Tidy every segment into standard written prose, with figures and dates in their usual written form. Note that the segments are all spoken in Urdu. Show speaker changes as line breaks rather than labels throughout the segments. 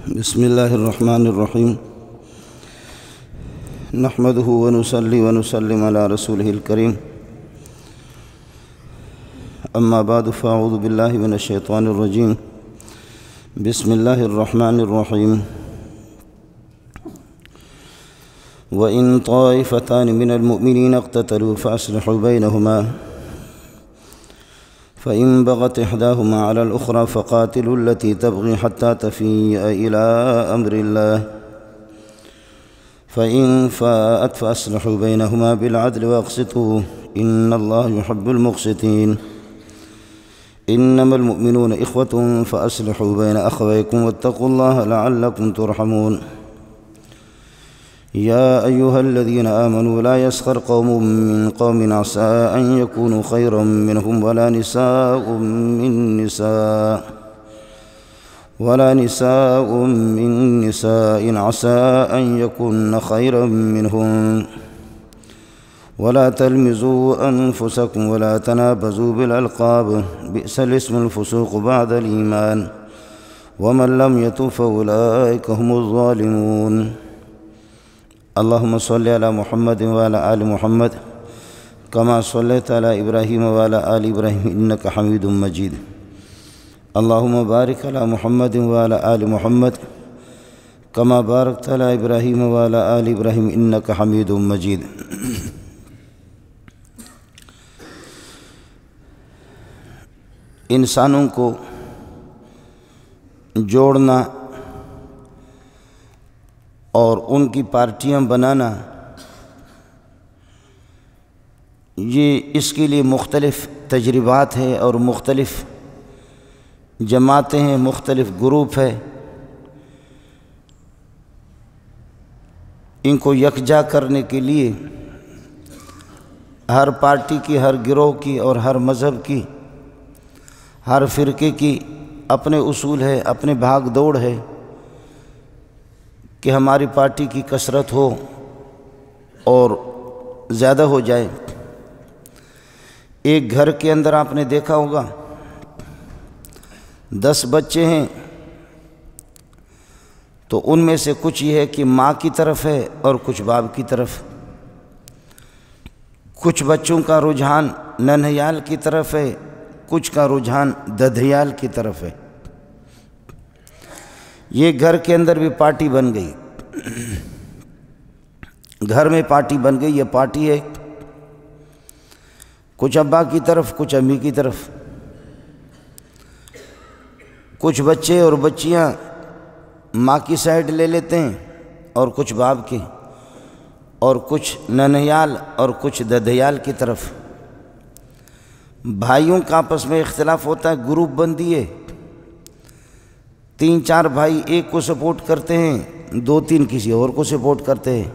بسم الله الرحمن الرحيم. نحمده ونصلي ونسلم على رسوله الكريم. أما بعد فأعوذ بالله من الشيطان الرجيم. بسم الله الرحمن الرحيم. وإن طائفتان من المؤمنين اقتتلوا فأصلحوا بينهما فإن بغت إحداهما على الأخرى فقاتلوا التي تبغي حتى تفيء إلى أمر الله فإن فاءت فأصلحوا بينهما بالعدل وأقسطوا إن الله يحب المقسطين. إنما المؤمنون إخوة فأصلحوا بين أخويكم واتقوا الله لعلكم ترحمون. يا أيها الذين آمنوا لا يسخر قوم من قوم عسى أن يكونوا خيرا منهم ولا نساء من نساء عسى أن يكون خيرا منهم ولا تلمزوا أنفسكم ولا تنابزوا بالألقاب بئس الاسم الفسوق بعد الإيمان ومن لم يتب فأولئك هم الظالمون. اللهم صل على محمد وعلى آل محمد كما صليت على إبراهيم وعلى آل إبراهيم إنك حميد مجيد. اللهم بارك على محمد وعلى آل محمد كما باركت على إبراهيم وعلى آل إبراهيم إنك حميد مجيد. انسانوں کو جوڑنا اور ان کی پارٹیاں بنانا، یہ اس کے لیے مختلف تجربات ہیں اور مختلف جماعتیں ہیں، مختلف گروپ ہے. ان کو یکجا کرنے کے لیے ہر پارٹی کی، ہر گروہ کی اور ہر مذہب کی، ہر فرقے کی اپنے اصول ہے، اپنے بھاگ دوڑ ہے کہ ہماری پارٹی کی کثرت ہو اور زیادہ ہو جائے. ایک گھر کے اندر آپ نے دیکھا ہوگا 10 بچے ہیں تو ان میں سے کچھ یہ ہے کہ ماں کی طرف ہے اور کچھ باپ کی طرف. کچھ بچوں کا رجحان ننہیال کی طرف ہے، کچھ کا رجحان ددھیال کی طرف ہے. یہ گھر کے اندر بھی پارٹی بن گئی، گھر میں پارٹی بن گئی. یہ پارٹی ہے کچھ ابا کی طرف، کچھ امی کی طرف. کچھ بچے اور بچیاں ماں کی سائیڈ لے لیتے ہیں اور کچھ باپ کی، اور کچھ ننہیال اور کچھ ددھیال کی طرف. بھائیوں کا آپس میں اختلاف ہوتا ہے، گروپ بندی ہے. 3-4 بھائی ایک کو سپورٹ کرتے ہیں، 2-3 کسی اور کو سپورٹ کرتے ہیں.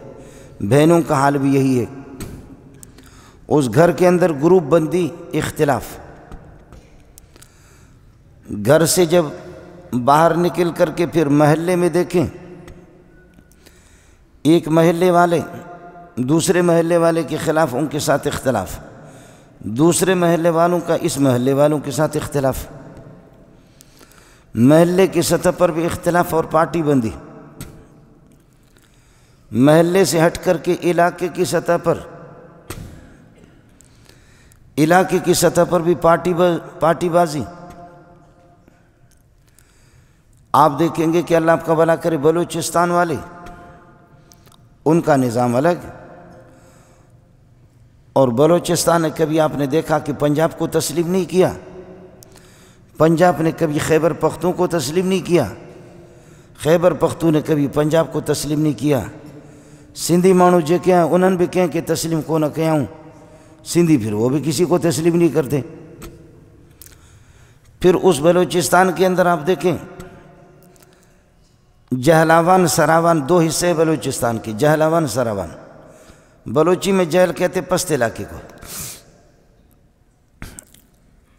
بہنوں کا حال بھی یہی ہے. اس گھر کے اندر گروپ بندی، اختلاف. گھر سے جب باہر نکل کر کے پھر محلے میں دیکھیں، ایک محلے والے دوسرے محلے والے کے خلاف، ان کے ساتھ اختلاف. دوسرے محلے والوں کا اس محلے والوں کے ساتھ اختلاف. محلے کی سطح پر بھی اختلاف اور پارٹی بندی. محلے سے ہٹ کر کے علاقے کی سطح پر، علاقے کی سطح پر بھی پارٹی بازی. آپ دیکھیں گے کہ اللہ آپ کا بھلا کرے، بلوچستان والے، ان کا نظام الگ. اور بلوچستان نے کبھی آپ نے دیکھا کہ پنجاب کو تسلیم نہیں کیا. پنجاب نے کبھی خیبر پختون کو تسلیم نہیں کیا. خیبر پختون نے کبھی پنجاب کو تسلیم نہیں کیا. سندھی مانو جو کیا انہوں نے بھی کہیں کہ تسلیم کو نہ کیا ہوں. سندھی پھر وہ بھی کسی کو تسلیم نہیں کرتے. پھر اس بلوچستان کے اندر آپ دیکھیں جہلاوان سراوان، 2 حصے بلوچستان کے، جہلاوان سراوان. بلوچی میں جہل کہتے پست علاقے کو.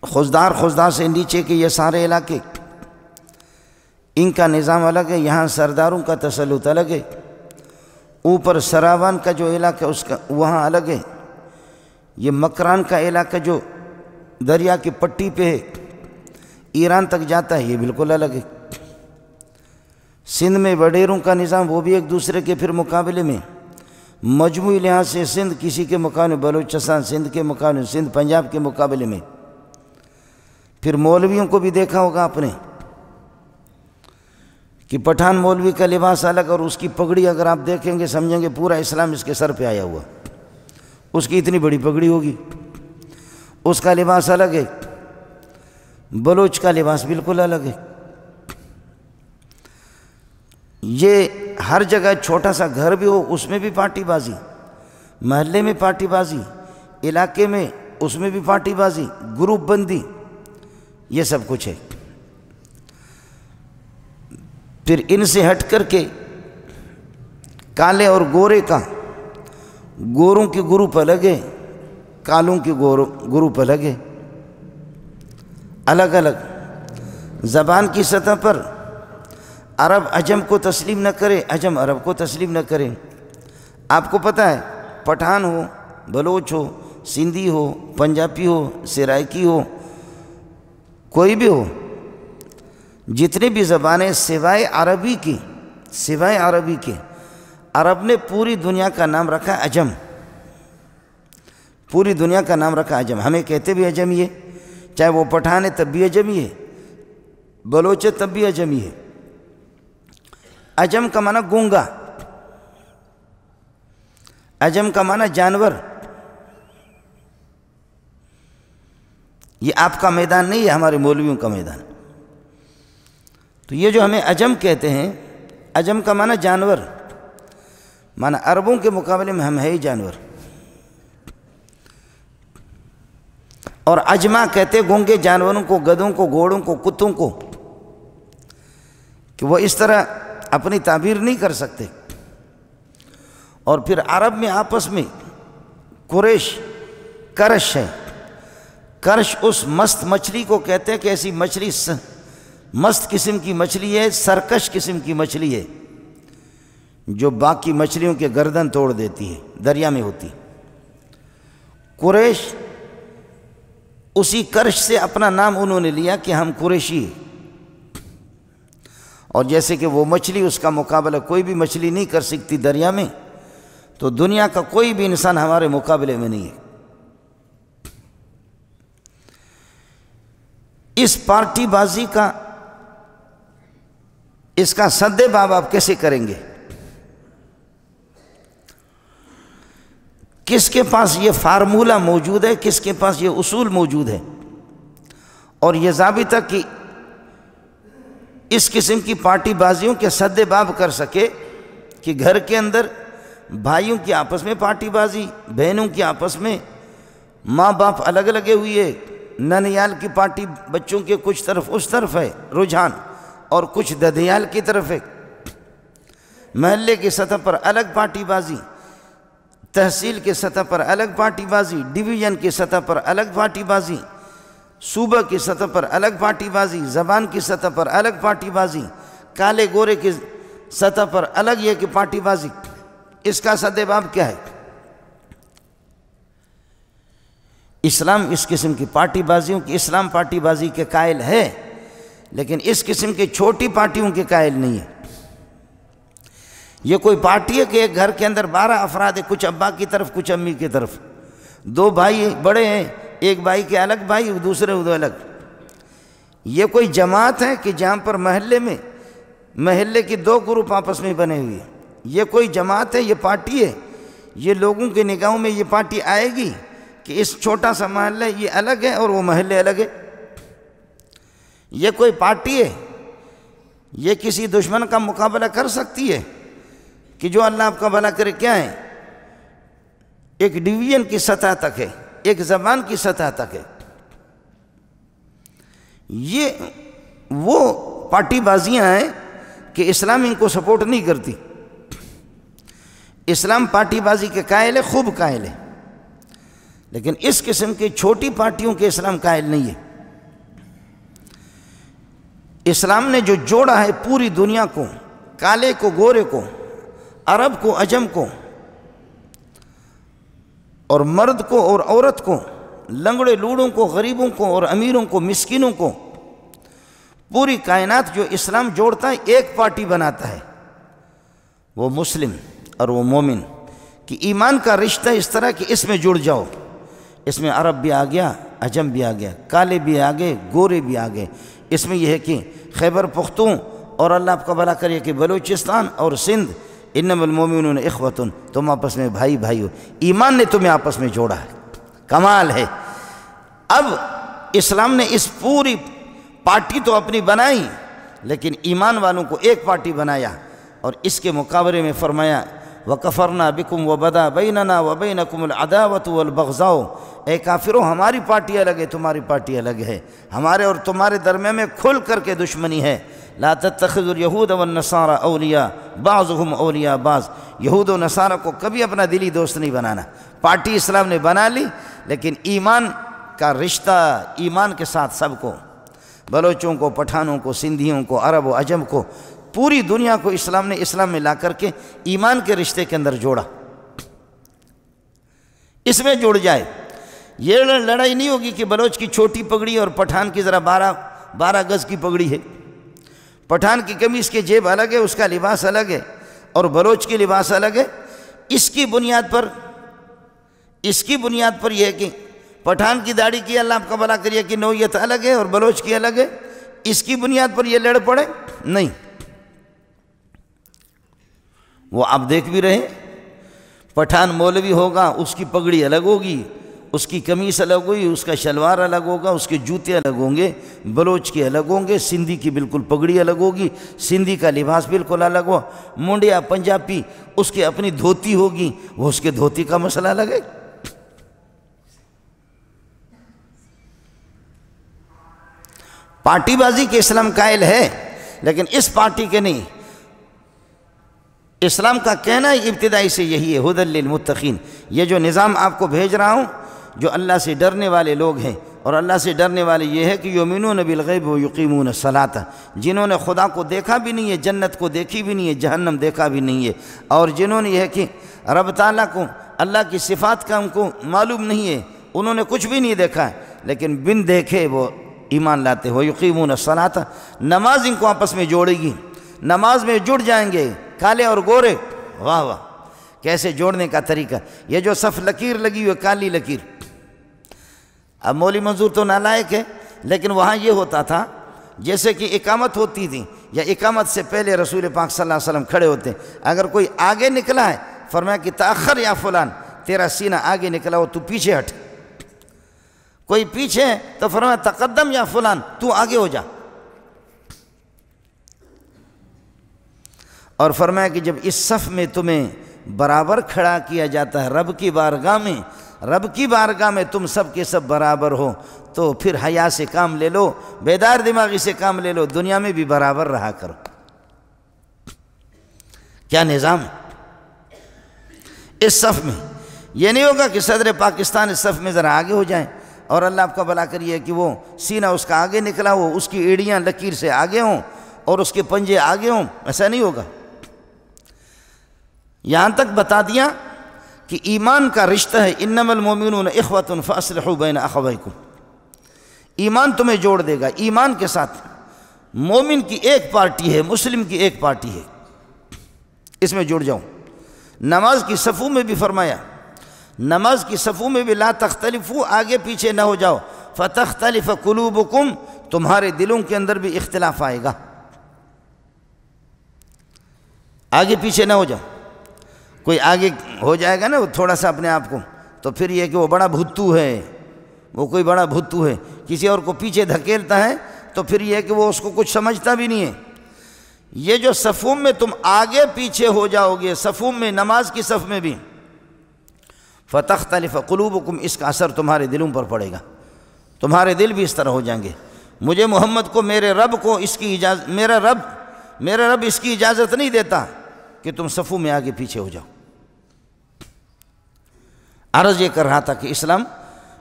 خزدار سے نیچے کے یہ سارے علاقے، ان کا نظام الگ ہے. یہاں سرداروں کا تسلط الگ ہے. اوپر سراوان کا جو علاقہ اس کا وہاں الگ ہے. یہ مکران کا علاقہ جو دریا کی پٹی پہ ہے، ایران تک جاتا ہے، یہ بالکل الگ ہے. سندھ میں وڈیروں کا نظام، وہ بھی ایک دوسرے کے پھر مقابلے میں، مجموعی لحاظ سے سندھ کسی کے مقابلے، بلوچستان سندھ کے مقابلے، سندھ پنجاب کے مقابلے میں۔ پھر مولویوں کو بھی دیکھا ہوگا آپ نے کہ پٹھان مولوی کا لباس الگ، اور اس کی پگڑی اگر آپ دیکھیں گے سمجھیں گے پورا اسلام اس کے سر پہ آیا ہوا، اس کی اتنی بڑی پگڑی ہوگی، اس کا لباس الگ ہے۔ بلوچ کا لباس بالکل الگ ہے۔ یہ ہر جگہ چھوٹا سا گھر بھی ہو اس میں بھی پارٹی بازی، محلے میں پارٹی بازی، علاقے میں اس میں بھی پارٹی بازی، گروپ بندی، یہ سب کچھ ہے۔ پھر ان سے ہٹ کر کے کالے اور گورے کا، گوروں کی گروپ الگ ہے، کالوں کی گروپ الگ ہے، الگ الگ۔ زبان کی سطح پر عرب عجم کو تسلیم نہ کرے، عجم عرب کو تسلیم نہ کرے۔ آپ کو پتہ ہے پٹھان ہو، بلوچ ہو، سندھی ہو، پنجابی ہو، سرائکی ہو، کوئی بھی ہو، جتنی بھی زبانیں سوائے عربی کے عرب نے پوری دنیا کا نام رکھا عجم، پوری دنیا کا نام رکھا عجم۔ ہمیں کہتے بھی عجمی ہے، چاہے وہ پٹھان ہے تب بھی عجمی ہے، بلوچ ہے تب بھی عجمی ہے۔ عجم کا معنی گونگا، عجم کا معنی جانور۔ یہ آپ کا میدان نہیں ہے، ہمارے مولویوں کا میدان۔ تو یہ جو ہمیں عجم کہتے ہیں، عجم کا معنی جانور، معنی عربوں کے مقابلے میں ہم ہے ہی جانور۔ اور عجمہ کہتے گونگے جانوروں کو، گدھوں کو، گھوڑوں کو، کتوں کو، کہ وہ اس طرح اپنی تعبیر نہیں کر سکتے۔ اور پھر عرب میں آپس میں قریش کرش ہے، کرش اس مست مچھلی کو کہتے ہیں کہ ایسی مچھلی مست قسم کی مچھلی ہے، سرکش قسم کی مچھلی ہے، جو باقی مچھلیوں کے گردن توڑ دیتی ہے، دریا میں ہوتی۔ قریش، اسی کرش سے اپنا نام انہوں نے لیا کہ ہم قریشی ہیں۔ اور جیسے کہ وہ مچھلی، اس کا مقابلہ کوئی بھی مچھلی نہیں کر سکتی دریا میں، تو دنیا کا کوئی بھی انسان ہمارے مقابلے میں نہیں ہے۔ اس پارٹی بازی کا، اس کا سد باب آپ کیسے کریں گے؟ کس کے پاس یہ فارمولہ موجود ہے، کس کے پاس یہ اصول موجود ہے اور یہ ضابطہ کہ اس قسم کی پارٹی بازیوں کے سد باب کر سکے کہ گھر کے اندر بھائیوں کی آپس میں پارٹی بازی، بہنوں کی آپس میں، ماں باپ الگ لگے ہوئے، ننیال کی پارٹی بچوں کے کچھ طرف اس طرف ہے رجحان اور کچھ ددیال کی طرف ہے، محلے کی سطح پر الگ پارٹی بازی، تحصیل کے سطح پر الگ پارٹی بازی، ڈویژن کی سطح پر الگ پارٹی بازی، صوبہ کی سطح پر الگ پارٹی بازی، زبان کی سطح پر الگ پارٹی بازی، کالے گورے کی سطح پر الگ یہ کہ پارٹی بازی۔ اس کا سد باب کیا ہے؟ اسلام اس قسم کی پارٹی بازیوں کی، اسلام پارٹی بازی کے قائل ہے، لیکن اس قسم کی چھوٹی پارٹیوں کے قائل نہیں ہے۔ یہ کوئی پارٹی ہے کہ ایک گھر کے اندر 12 افراد ہیں، کچھ ابا کی طرف کچھ امی کی طرف، 2 بھائی بڑے ہیں، ایک بھائی کے الگ بھائی، دوسرے ادھر الگ۔ یہ کوئی جماعت ہے کہ جہاں پر محلے کی 2 گروپ آپس میں بنے ہوئے ہیں؟ یہ کوئی جماعت ہے؟ یہ پارٹی ہے؟ یہ لوگوں کے نگاہوں میں یہ پارٹی آئے گی کہ اس چھوٹا سا محلہ یہ الگ ہے اور وہ محلے الگ ہے؟ یہ کوئی پارٹی ہے؟ یہ کسی دشمن کا مقابلہ کر سکتی ہے کہ جو اللہ آپ کا بھلا کرے؟ کیا ہے؟ ایک ڈویژن کی سطح تک ہے، ایک زبان کی سطح تک ہے۔ یہ وہ پارٹی بازیاں ہیں کہ اسلام ان کو سپورٹ نہیں کرتی۔ اسلام پارٹی بازی کے قائل ہے، خوب قائل ہے، لیکن اس قسم کی چھوٹی پارٹیوں کے اسلام قائل نہیں ہے۔ اسلام نے جو جوڑا ہے پوری دنیا کو، کالے کو گورے کو، عرب کو عجم کو، اور مرد کو اور عورت کو، لنگڑے لوڑوں کو، غریبوں کو اور امیروں کو، مسکینوں کو، پوری کائنات جو اسلام جوڑتا ہے ایک پارٹی بناتا ہے، وہ مسلم اور وہ مومن کہ ایمان کا رشتہ اس طرح کہ اس میں جڑ جاؤ، اس میں عرب بھی آ گیا، عجم بھی آ گیا، کالے بھی آ گئے، گورے بھی آ گئے، اس میں یہ ہے کہ خیبر پختون اور اللہ آپ کا بھلا کرے کہ بلوچستان اور سندھ، انما المومنون اخوۃ، تم آپس میں بھائی بھائی ہو، ایمان نے تمہیں آپس میں جوڑا ہے، کمال ہے۔ اب اسلام نے اس پوری پارٹی تو اپنی بنائی، لیکن ایمان والوں کو ایک پارٹی بنایا، اور اس کے مقابلے میں فرمایا وَكَفَرْنَا بِكُمْ وَبَدَا بَيْنَنَا وَبَيْنَكُمُ الْعَدَاوَةُ وَالْبَغْضَاءُ، اے کافروں ہماری پارٹی الگ ہے، تمہاری پارٹی الگ ہے، ہمارے اور تمہارے درمیان میں کھل کر کے دشمنی ہے۔ لا تتخذوا اليهود والنصارى اولیاء بعضهم اولیاء بعض، یہود و نصارہ کو کبھی اپنا دلی دوست نہیں بنانا۔ پارٹی اسلام نے بنا لی، لیکن ایمان کا رشتہ ایمان کے ساتھ سب کو، بلوچوں کو، پٹھانوں کو، سندھیوں کو، عرب و عجم کو، پوری دنیا کو اسلام نے اسلام میں لا کر کے ایمان کے رشتے کے اندر جوڑا۔ اس میں جڑ جائے، یہ لڑائی نہیں ہوگی کہ بلوچ کی چھوٹی پگڑی اور پٹھان کی ذرا 12 گز کی پگڑی ہے، پٹھان کی قمیص کی جیب الگ ہے، اس کا لباس الگ ہے، اور بلوچ کی لباس الگ ہے۔ اس کی بنیاد پر یہ ہے کہ پٹھان کی داڑھی کی اللہ آپ کا بھلا کریے کہ نوعیت الگ ہے اور بلوچ کی الگ ہے، اس کی بنیاد پر یہ لڑ پڑے نہیں۔ وہ آپ دیکھ بھی رہے، پٹھان مولوی ہوگا اس کی پگڑی الگ ہوگی، اس کی قمیص الگ ہوگی، اس کا شلوار الگ ہوگا، اس کے جوتے الگ ہوں گے، بلوچ کے الگ ہوں گے، سندھی کی بالکل پگڑی الگ ہوگی، سندھی کا لباس بالکل الگ ہو، منڈیا پنجابی اس کی اپنی دھوتی ہوگی، وہ اس کے دھوتی کا مسئلہ الگ ہے۔ پارٹی بازی کے اسلام قائل ہے، لیکن اس پارٹی کے نہیں۔ اسلام کا کہنا ابتدائی سے یہی ہے، ھدی للمتقین، یہ جو نظام آپ کو بھیج رہا ہوں، جو اللہ سے ڈرنے والے لوگ ہیں، اور اللہ سے ڈرنے والے یہ ہے کہ یؤمنون بالغیب ویقیمون الصلاۃ، جنہوں نے خدا کو دیکھا بھی نہیں ہے، جنت کو دیکھی بھی نہیں ہے، جہنم دیکھا بھی نہیں ہے، اور جنہوں نے یہ ہے کہ رب تعالیٰ کو، اللہ کی صفات کا ان کو معلوم نہیں ہے، انہوں نے کچھ بھی نہیں دیکھا ہے، لیکن بن دیکھے وہ ایمان لاتے ہو، یقیمون الصلاۃ، نماز ان کو آپس میں جوڑے گی، نماز میں جڑ جائیں گے کالے اور گورے۔ واہ واہ، کیسے جوڑنے کا طریقہ، یہ جو صف لکیر لگی ہوئی کالی لکیر، اب مولی منظور تو نالائق ہے، لیکن وہاں یہ ہوتا تھا جیسے کہ اقامت ہوتی تھی، یا اقامت سے پہلے رسول پاک صلی اللہ علیہ وسلم کھڑے ہوتے، اگر کوئی آگے نکلا ہے فرمایا کہ تاخر یا فلان، تیرا سینہ آگے نکلا ہو تو پیچھے ہٹ، کوئی پیچھے ہے تو فرمایا تقدم یا فلان، تو آگے ہو جا، اور فرمایا کہ جب اس صف میں تمہیں برابر کھڑا کیا جاتا ہے رب کی بارگاہ میں تم سب کے سب برابر ہو، تو پھر حیا سے کام لے لو، بیدار دماغی سے کام لے لو، دنیا میں بھی برابر رہا کرو۔ کیا نظام ہے اس صف میں؟ یہ نہیں ہوگا کہ صدر پاکستان اس صف میں ذرا آگے ہو جائیں، اور اللہ آپ کا بھلا کریے کہ وہ سینہ اس کا آگے نکلا ہو، اس کی ایڑیاں لکیر سے آگے ہوں اور اس کے پنجے آگے ہوں، ایسا نہیں ہوگا۔ یہاں تک بتا دیا کہ ایمان کا رشتہ ہے، انما المؤمنون اخوۃ فاصلحوا بین اخویکم، ایمان تمہیں جوڑ دے گا، ایمان کے ساتھ مومن کی ایک پارٹی ہے، مسلم کی ایک پارٹی ہے، اس میں جڑ جاؤ۔ نماز کی صفوں میں بھی فرمایا، نماز کی صفوں میں بھی لا تختلفوا، آگے پیچھے نہ ہو جاؤ، فتختلف قلوبکم، تمہارے دلوں کے اندر بھی اختلاف آئے گا، آگے پیچھے نہ ہو جاؤ۔ کوئی آگے ہو جائے گا نا وہ تھوڑا سا اپنے آپ کو، تو پھر یہ کہ وہ بڑا بھتو ہے، وہ کوئی بڑا بھتو ہے، کسی اور کو پیچھے دھکیلتا ہے تو پھر یہ کہ وہ اس کو کچھ سمجھتا بھی نہیں ہے۔ یہ جو صفوں میں تم آگے پیچھے ہو جاؤ گے، صفوں میں، نماز کی صف میں بھی، فتختلف قلوبکم، اس کا اثر تمہارے دلوں پر پڑے گا، تمہارے دل بھی اس طرح ہو جائیں گے۔ مجھے محمد کو، میرے رب کو اس کی اجازت، میرا رب اس کی اجازت نہیں دیتا کہ تم صفوں میں آگے پیچھے ہو جاؤ۔ عرض یہ کر رہا تھا کہ اسلام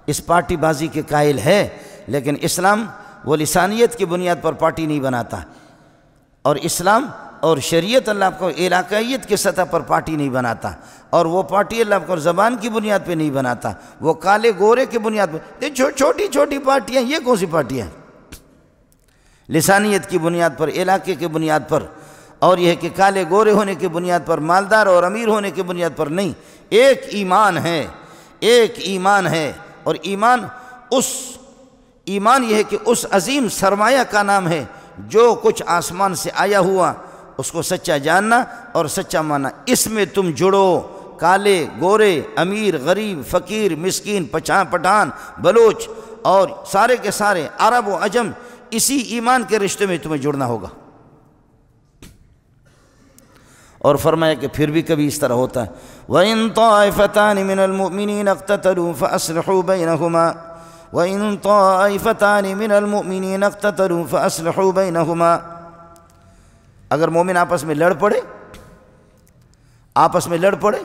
اس پارٹی بازی کے قائل ہے، لیکن اسلام وہ لسانیت کی بنیاد پر پارٹی نہیں بناتا، اور اسلام اور شریعت اللہ کو علاقائیت کے سطح پر پارٹی نہیں بناتا، اور وہ پارٹی اللہ کو زبان کی بنیاد پہ نہیں بناتا، وہ کالے گورے کی بنیاد پہ۔ چھوٹی چھوٹی پارٹیاں، یہ کون سی پارٹیاں ہیں؟ لسانیت کی بنیاد پر، علاقے کی بنیاد پر، اور یہ ہے کہ کالے گورے ہونے کی بنیاد پر، مالدار اور امیر ہونے کی بنیاد پر نہیں۔ ایک ایمان ہے، ایک ایمان ہے، اور ایمان یہ ہے کہ اس عظیم سرمایہ کا نام ہے جو کچھ آسمان سے آیا ہوا اس کو سچا جاننا اور سچا ماننا۔ اس میں تم جڑو، کالے گورے، امیر غریب، فقیر مسکین، پٹھان بلوچ اور سارے کے سارے عرب و عجم، اسی ایمان کے رشتے میں تمہیں جڑنا ہوگا۔ اور فرمایا کہ پھر بھی کبھی اس طرح ہوتا ہے، وَإِن طَائِفَتَانِ مِنَ الْمُؤْمِنِينَ اقْتَتَلُوا فَأَصْلِحُوا بَيْنَهُمَا وَإِن طَائِفَتَانِ مِنَ الْمُؤْمِنِينَ اقْتَتَلُوا فَأَصْلِحُوا بَيْنَهُمَا۔ اگر مومن آپس میں لڑ پڑے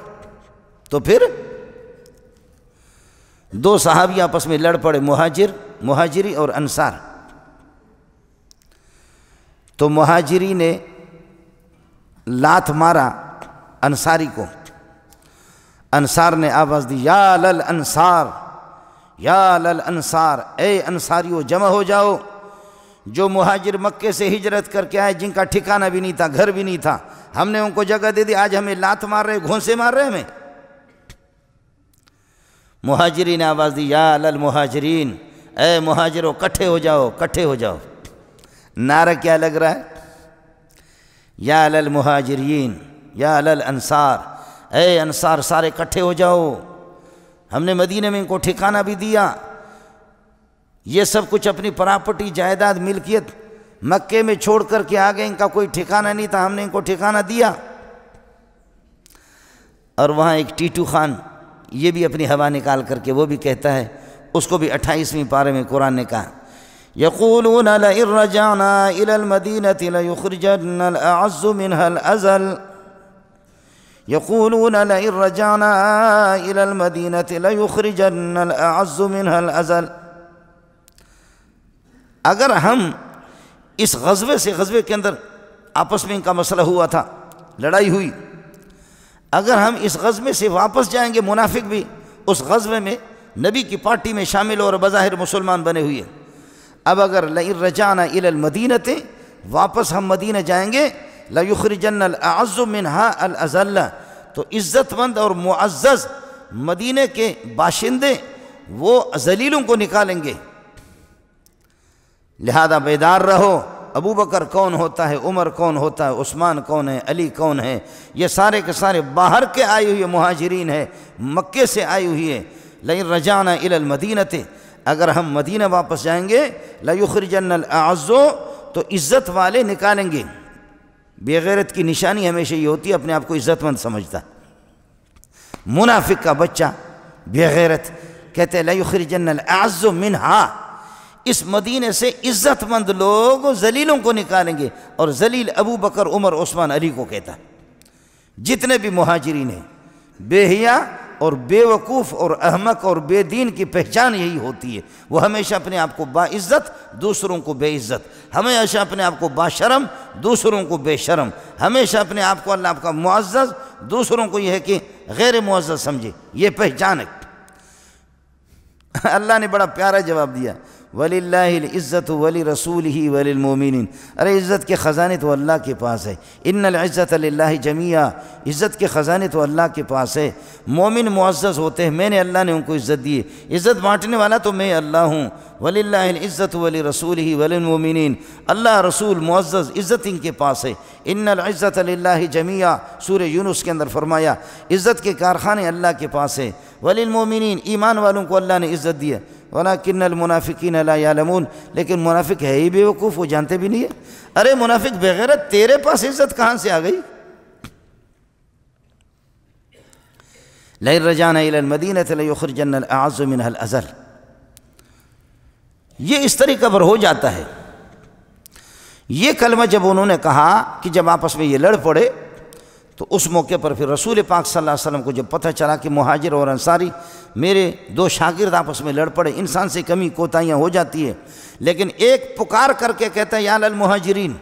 تو پھر دو صحابی آپس میں لڑ پڑے، مہاجری اور انصار، تو مہاجری نے لات مارا انصاری کو، انصار نے آواز دی، یا للانصار، یا للانصار، اے انصاریو جمع ہو جاؤ۔ جو مہاجر مکے سے ہجرت کر کے آئے، جن کا ٹھکانہ بھی نہیں تھا، گھر بھی نہیں تھا، ہم نے ان کو جگہ دے دی، آج ہمیں لات مار رہے، گھونسے مار رہے ہمیں۔ مہاجرین نے آواز دی، یا للمہاجرین، اے مہاجرو کٹھے ہو جاؤ، کٹھے ہو جاؤ۔ نعرہ کیا لگ رہا ہے؟ یا للمہاجرین، یا للانصار، اے انصار سارے کٹھے ہو جاؤ، ہم نے مدینہ میں ان کو ٹھکانہ بھی دیا، یہ سب کچھ اپنی پراپرٹی جائیداد ملکیت مکے میں چھوڑ کر کے آگے، ان کا کوئی ٹھکانہ نہیں تھا، ہم نے ان کو ٹھکانہ دیا۔ اور وہاں ایک ٹیٹو خان، یہ بھی اپنی ہوا نکال کر کے وہ بھی کہتا ہے، اس کو بھی 28ویں پارے میں قرآن نے کہا، یقولون لئن رجعنا الى المدینة لیخرجن الاعز منها الازل، یقولون لئن رجعنا الى المدینة لیخرجن الاعز منها الازل۔ اگر ہم اس غزوے کے اندر آپس میں ان کا مسئلہ ہوا تھا، لڑائی ہوئی، اگر ہم اس غزوے سے واپس جائیں گے، منافق بھی اس غزوے میں نبی کی پارٹی میں شامل اور بظاہر مسلمان بنے ہوئے، اب اگر لئن رجعنا الى المدینة، واپس ہم مدینہ جائیں گے، لیخرجن الاعز منها الازل، تو عزت مند اور معزز مدینہ کے باشندے وہ ذلیلوں کو نکالیں گے۔ لہذا بیدار رہو، ابو بکر کون ہوتا ہے، عمر کون ہوتا ہے، عثمان کون ہے، علی کون ہے، یہ سارے کے سارے باہر کے آئے ہوئے مہاجرین ہیں، مکے سے آئی ہوئی ہے۔ لئن رجعنا الى المدینة، اگر ہم مدینہ واپس جائیں گے، لیخرجن الاعز، تو عزت والے نکالیں گے۔ بے غیرت کی نشانی ہمیشہ یہ ہوتی ہے، اپنے آپ کو عزت مند سمجھتا۔ منافق کا بچہ بے غیرت کہتے ہیں لیخرجن الاعز منها، اس مدینے سے عزت مند لوگ ذلیلوں کو نکالیں گے، اور ذلیل ابو بکر عمر عثمان علی کو کہتا ہے۔ جتنے بھی مہاجرین ہیں، بے حیا اور بے وقوف اور احمق اور بے دین کی پہچان یہی ہوتی ہے، وہ ہمیشہ اپنے آپ کو باعزت، دوسروں کو بے عزت، ہمیشہ اپنے آپ کو باشرم، دوسروں کو بے شرم، ہمیشہ اپنے آپ کو اللہ آپ کا معزز، دوسروں کو یہ ہے کہ غیر معزز سمجھے، یہ پہچان ہے۔ اللہ نے بڑا پیارا جواب دیا، وَلِلَّهِ الْعِزَّةُ وَلِرَسُولِهِ وَلِلْمُؤْمِنِينَ، ارے عزت کے خزانے تو اللہ کے پاس ہے، ان العزت للہ جمیعا، عزت کے خزانے تو اللہ کے پاس ہے۔ مومن معزز ہوتے ہیں، میں نے اللہ نے ان کو عزت دی ہے، عزت بانٹنے والا تو میں اللہ ہوں۔ وَلِلَّهِ الْعِزَّةُ وَلِرَسُولِهِ وَلِلْمُؤْمِنِينَ، اللہ رسول معزز عزت ان کے پاس ہے۔ ان العزت للہ جمیعا، سورہ یونس کے اندر فرمایا عزت کے کارخانے اللہ کے پاس ہے۔ وَلِلْمُؤْمِنِينَ، ایمان والوں کو اللہ نے عزت دی ہے۔ وَلَكِنَّ الْمُنَافِقِينَ لَا يَعْلَمُونَ، لیکن منافق ہے ہی بے وقوف، وہ جانتے بھی نہیں ہے۔ ارے منافق بغیرت، تیرے پاس عزت کہاں سے آ گئی؟ لَئِن رَجَعْنَا إِلَى الْمَدِينَةِ لَيُخْرِجَنَّ الْأَعَزُّ مِنْهَا الْأَذَلَّ، یہ اس طریقہ پر ہو جاتا ہے۔ یہ کلمہ جب انہوں نے کہا کہ جب آپس میں یہ لڑ پڑے، تو اس موقع پر پھر رسول پاک صلی اللہ علیہ وسلم کو جب پتہ چلا کہ مہاجر اور انصاری میرے دو شاگرد آپس میں لڑ پڑے، انسان سے کمی کوتاہیاں ہو جاتی ہے، لیکن ایک پکار کر کے کہتا ہے یا للمہاجرین،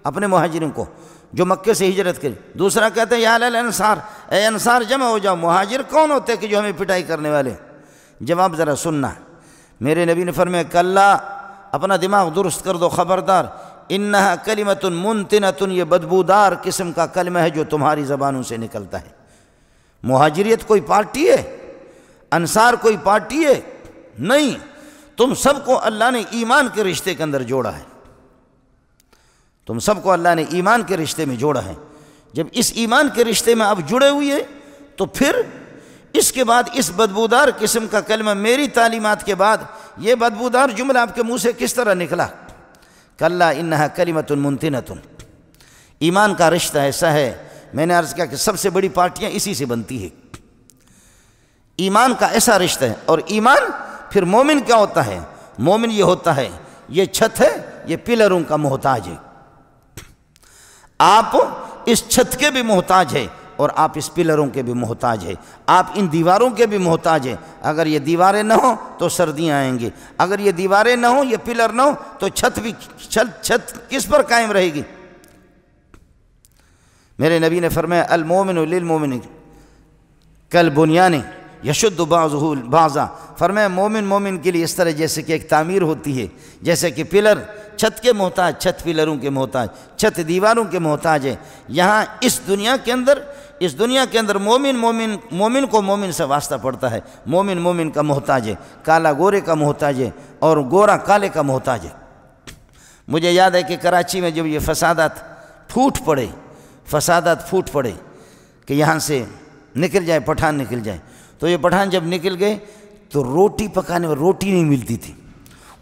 اپنے مہاجرین کو جو مکے سے ہجرت کرے، دوسرا کہتا ہے یا للانصار، اے انصار جمع ہو جاؤ۔ مہاجر کون ہوتے کہ جو ہمیں پٹائی کرنے والے؟ جواب ذرا سننا، میرے نبی نے فرمایا کلا، اپنا دماغ درست کر دو، خبردار، انہا کلمۃ منتنۃ، یہ بدبودار قسم کا کلمہ ہے جو تمہاری زبانوں سے نکلتا ہے۔ مہاجریت کوئی پارٹی ہے؟ انصار کوئی پارٹی ہے؟ نہیں، تم سب کو اللہ نے ایمان کے رشتے کے اندر جوڑا ہے، تم سب کو اللہ نے ایمان کے رشتے میں جوڑا ہے۔ جب اس ایمان کے رشتے میں آپ جڑے ہوئے تو پھر اس کے بعد اس بدبودار قسم کا کلمہ میری تعلیمات کے بعد یہ بدبودار جملہ آپ کے منہ سے کس طرح نکلا؟ کلا انہا کلمۃ منتنۃ۔ ایمان کا رشتہ ایسا ہے، میں نے عرض کیا کہ سب سے بڑی پارٹیاں اسی سے بنتی ہے۔ ایمان کا ایسا رشتہ ہے، اور ایمان پھر مومن کیا ہوتا ہے؟ مومن یہ ہوتا ہے، یہ چھت ہے، یہ پلروں کا محتاج ہے۔ آپ اس چھت کے بھی محتاج ہے اور آپ اس پلروں کے بھی محتاج ہے، آپ ان دیواروں کے بھی محتاج ہے۔ اگر یہ دیواریں نہ ہوں تو سردیاں آئیں گی، اگر یہ دیواریں نہ ہوں، یہ پلر نہ ہوں تو چھت کس پر قائم رہے گی؟ میرے نبی نے فرمایا المومن للمومن کالبنیان یشد بعضہ بعضا، فرمایا مومن مومن کے لیے اس طرح جیسے کہ ایک تعمیر ہوتی ہے، جیسے کہ پلر چھت کے محتاج، چھت پلروں کے محتاج، چھت دیواروں کے محتاج ہے۔ یہاں اس دنیا کے اندر مومن کو مومن سے واسطہ پڑتا ہے، مومن کا محتاج ہے، کالا گورے کا محتاج ہے اور گورا کالے کا محتاج ہے۔ مجھے یاد ہے کہ کراچی میں جب یہ فسادات پھوٹ پڑے کہ یہاں سے نکل جائے، پٹھان نکل جائے، تو یہ پٹھان جب نکل گئے تو روٹی پکانے میں روٹی نہیں ملتی تھی۔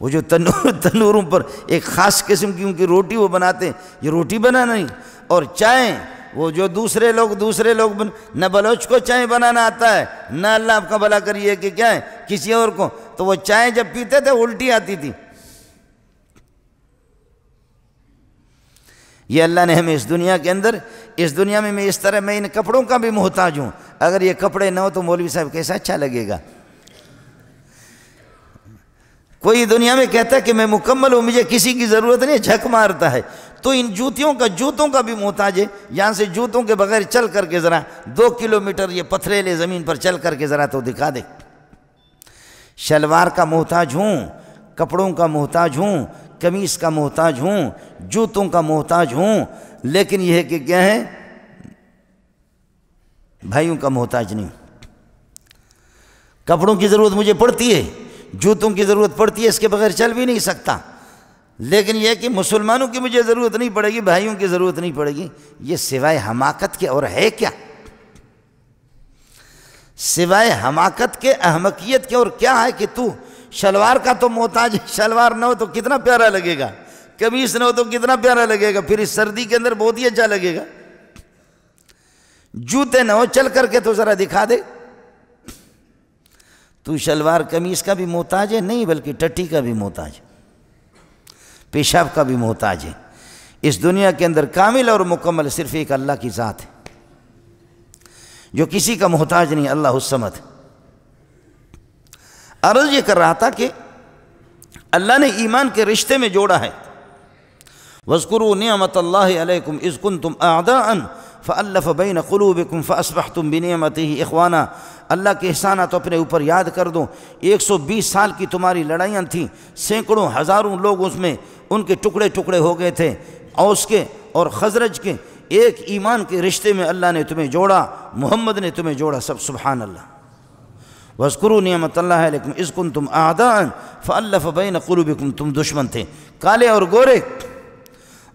وہ جو تنوروں پر ایک خاص قسم کی ان کی روٹی وہ بناتے ہیں، یہ روٹی بنانا نہیں، اور چائے وہ جو دوسرے لوگ نہ بلوچ کو چائے بنانا آتا ہے، نہ اللہ آپ کا بھلا کریے کہ کیا ہے کسی اور کو، تو وہ چائے جب پیتے تھے الٹی آتی تھی۔ یہ اللہ نے ہمیں اس دنیا میں اس طرح میں ان کپڑوں کا بھی محتاج ہوں۔ اگر یہ کپڑے نہ ہو تو مولوی صاحب کیسا اچھا لگے گا؟ کوئی دنیا میں کہتا ہے کہ میں مکمل ہوں، مجھے کسی کی ضرورت نہیں، جھک مارتا ہے، تو ان جوتوں کا بھی محتاج ہے۔ یہاں سے جوتوں کے بغیر چل کر کے ذرا 2 کلومیٹر یہ پتھریلے زمین پر چل کر کے ذرا تو دکھا دے۔ شلوار کا محتاج ہوں، کپڑوں کا محتاج ہوں، قمیص کا محتاج ہوں، جوتوں کا محتاج ہوں، لیکن یہ ہے کہ کیا ہے؟ بھائیوں کا محتاج نہیں۔ کپڑوں کی ضرورت مجھے پڑتی ہے، جوتوں کی ضرورت پڑتی ہے، اس کے بغیر چل بھی نہیں سکتا، لیکن یہ کہ مسلمانوں کی مجھے ضرورت نہیں پڑے گی، بھائیوں کی ضرورت نہیں پڑے گی، یہ سوائے حماقت کے اور ہے کیا؟ سوائے حماقت کے، احمقیت کے اور کیا ہے کہ تو شلوار کا تو محتاج ہے، شلوار نہ ہو تو کتنا پیارا لگے گا، قمیص نہ ہو تو کتنا پیارا لگے گا، پھر اس سردی کے اندر بہت ہی اچھا لگے گا۔ جوتے نہ ہو، چل کر کے تو ذرا دکھا دے۔ تو شلوار قمیص کا بھی محتاج ہے؟ نہیں، بلکہ ٹٹی کا بھی محتاج ہے، پیشاب کا بھی محتاج ہے۔ اس دنیا کے اندر کامل اور مکمل صرف ایک اللہ کی ذات ہے جو کسی کا محتاج نہیں، اللہ الصمد۔ عرض یہ کر رہا تھا کہ اللہ نے ایمان کے رشتے میں جوڑا ہے۔ وَاذْكُرُوا نِعْمَةَ اللَّهِ عَلَيْكُمْ إِذْ كُنْتُمْ أَعْدَاءً فَأَلَّفَ بَيْنَ قُلُوبِكُمْ فَأَصْبَحْتُمْ بِنِعْمَتِهِ إِخْوَانًا۔ اللہ کے احسانات اپنے اوپر یاد کر دو۔ 120 سال کی تمہاری لڑائیاں تھیں، سینکڑوں ہزاروں لوگ اس میں ان کے ٹکڑے ٹکڑے ہو گئے تھے، اوس کے اور خزرج کے، ایک ایمان کے رشتے میں اللہ نے تمہیں جوڑا، محمد نے تمہیں جوڑا۔ سب سبحان اللہ۔ وَاذْكُرُوا نِعْمَةَ اللَّهِ عَلَيْكُمْ إِذْ كُنْتُمْ أَعْدَاءً فَأَلَّفَ بَيْنَ قُلُوبِكُمْ، تم دشمن تھے، کالے اور گورے،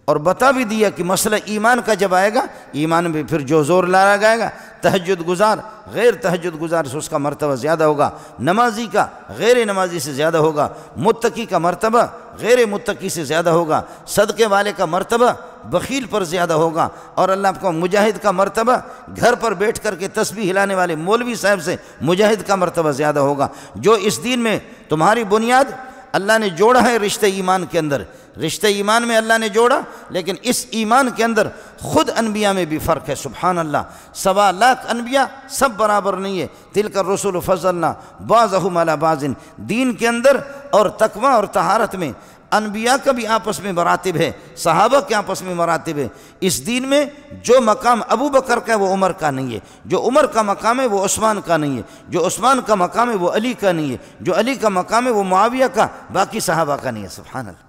اور بتا بھی دیا کہ مسئلہ ایمان کا جب آئے گا، ایمان میں پھر جو زور لایا جائے گا، تہجد گزار غیر تہجد گزار سے اس کا مرتبہ زیادہ ہوگا، نمازی کا غیر نمازی سے زیادہ ہوگا، متقی کا مرتبہ غیر متقی سے زیادہ ہوگا، صدقے والے کا مرتبہ بخیل پر زیادہ ہوگا، اور اللہ آپ کو مجاہد کا مرتبہ گھر پر بیٹھ کر کے تسبیح ہلانے والے مولوی صاحب سے مجاہد کا مرتبہ زیادہ ہوگا۔ جو اس دین میں تمہاری بنیاد اللہ نے جوڑا ہے رشتہ ایمان کے اندر، رشتہ ایمان میں اللہ نے جوڑا، لیکن اس ایمان کے اندر خود انبیاء میں بھی فرق ہے۔ سبحان اللہ، 1.25 لاکھ انبیاء سب برابر نہیں ہے۔ تلک الرسل فضلنا بعضهم علی بعض، دین کے اندر اور تقوی اور طہارت میں انبیاء کا بھی آپس میں مراتب ہے، صحابہ کے آپس میں مراتب ہے۔ اس دین میں جو مقام ابو بکر کا ہے وہ عمر کا نہیں ہے، جو عمر کا مقام ہے وہ عثمان کا نہیں ہے، جو عثمان کا مقام ہے وہ علی کا نہیں ہے، جو علی کا مقام ہے وہ معاویہ کا، باقی صحابہ کا نہیں ہے۔ سبحان اللہ۔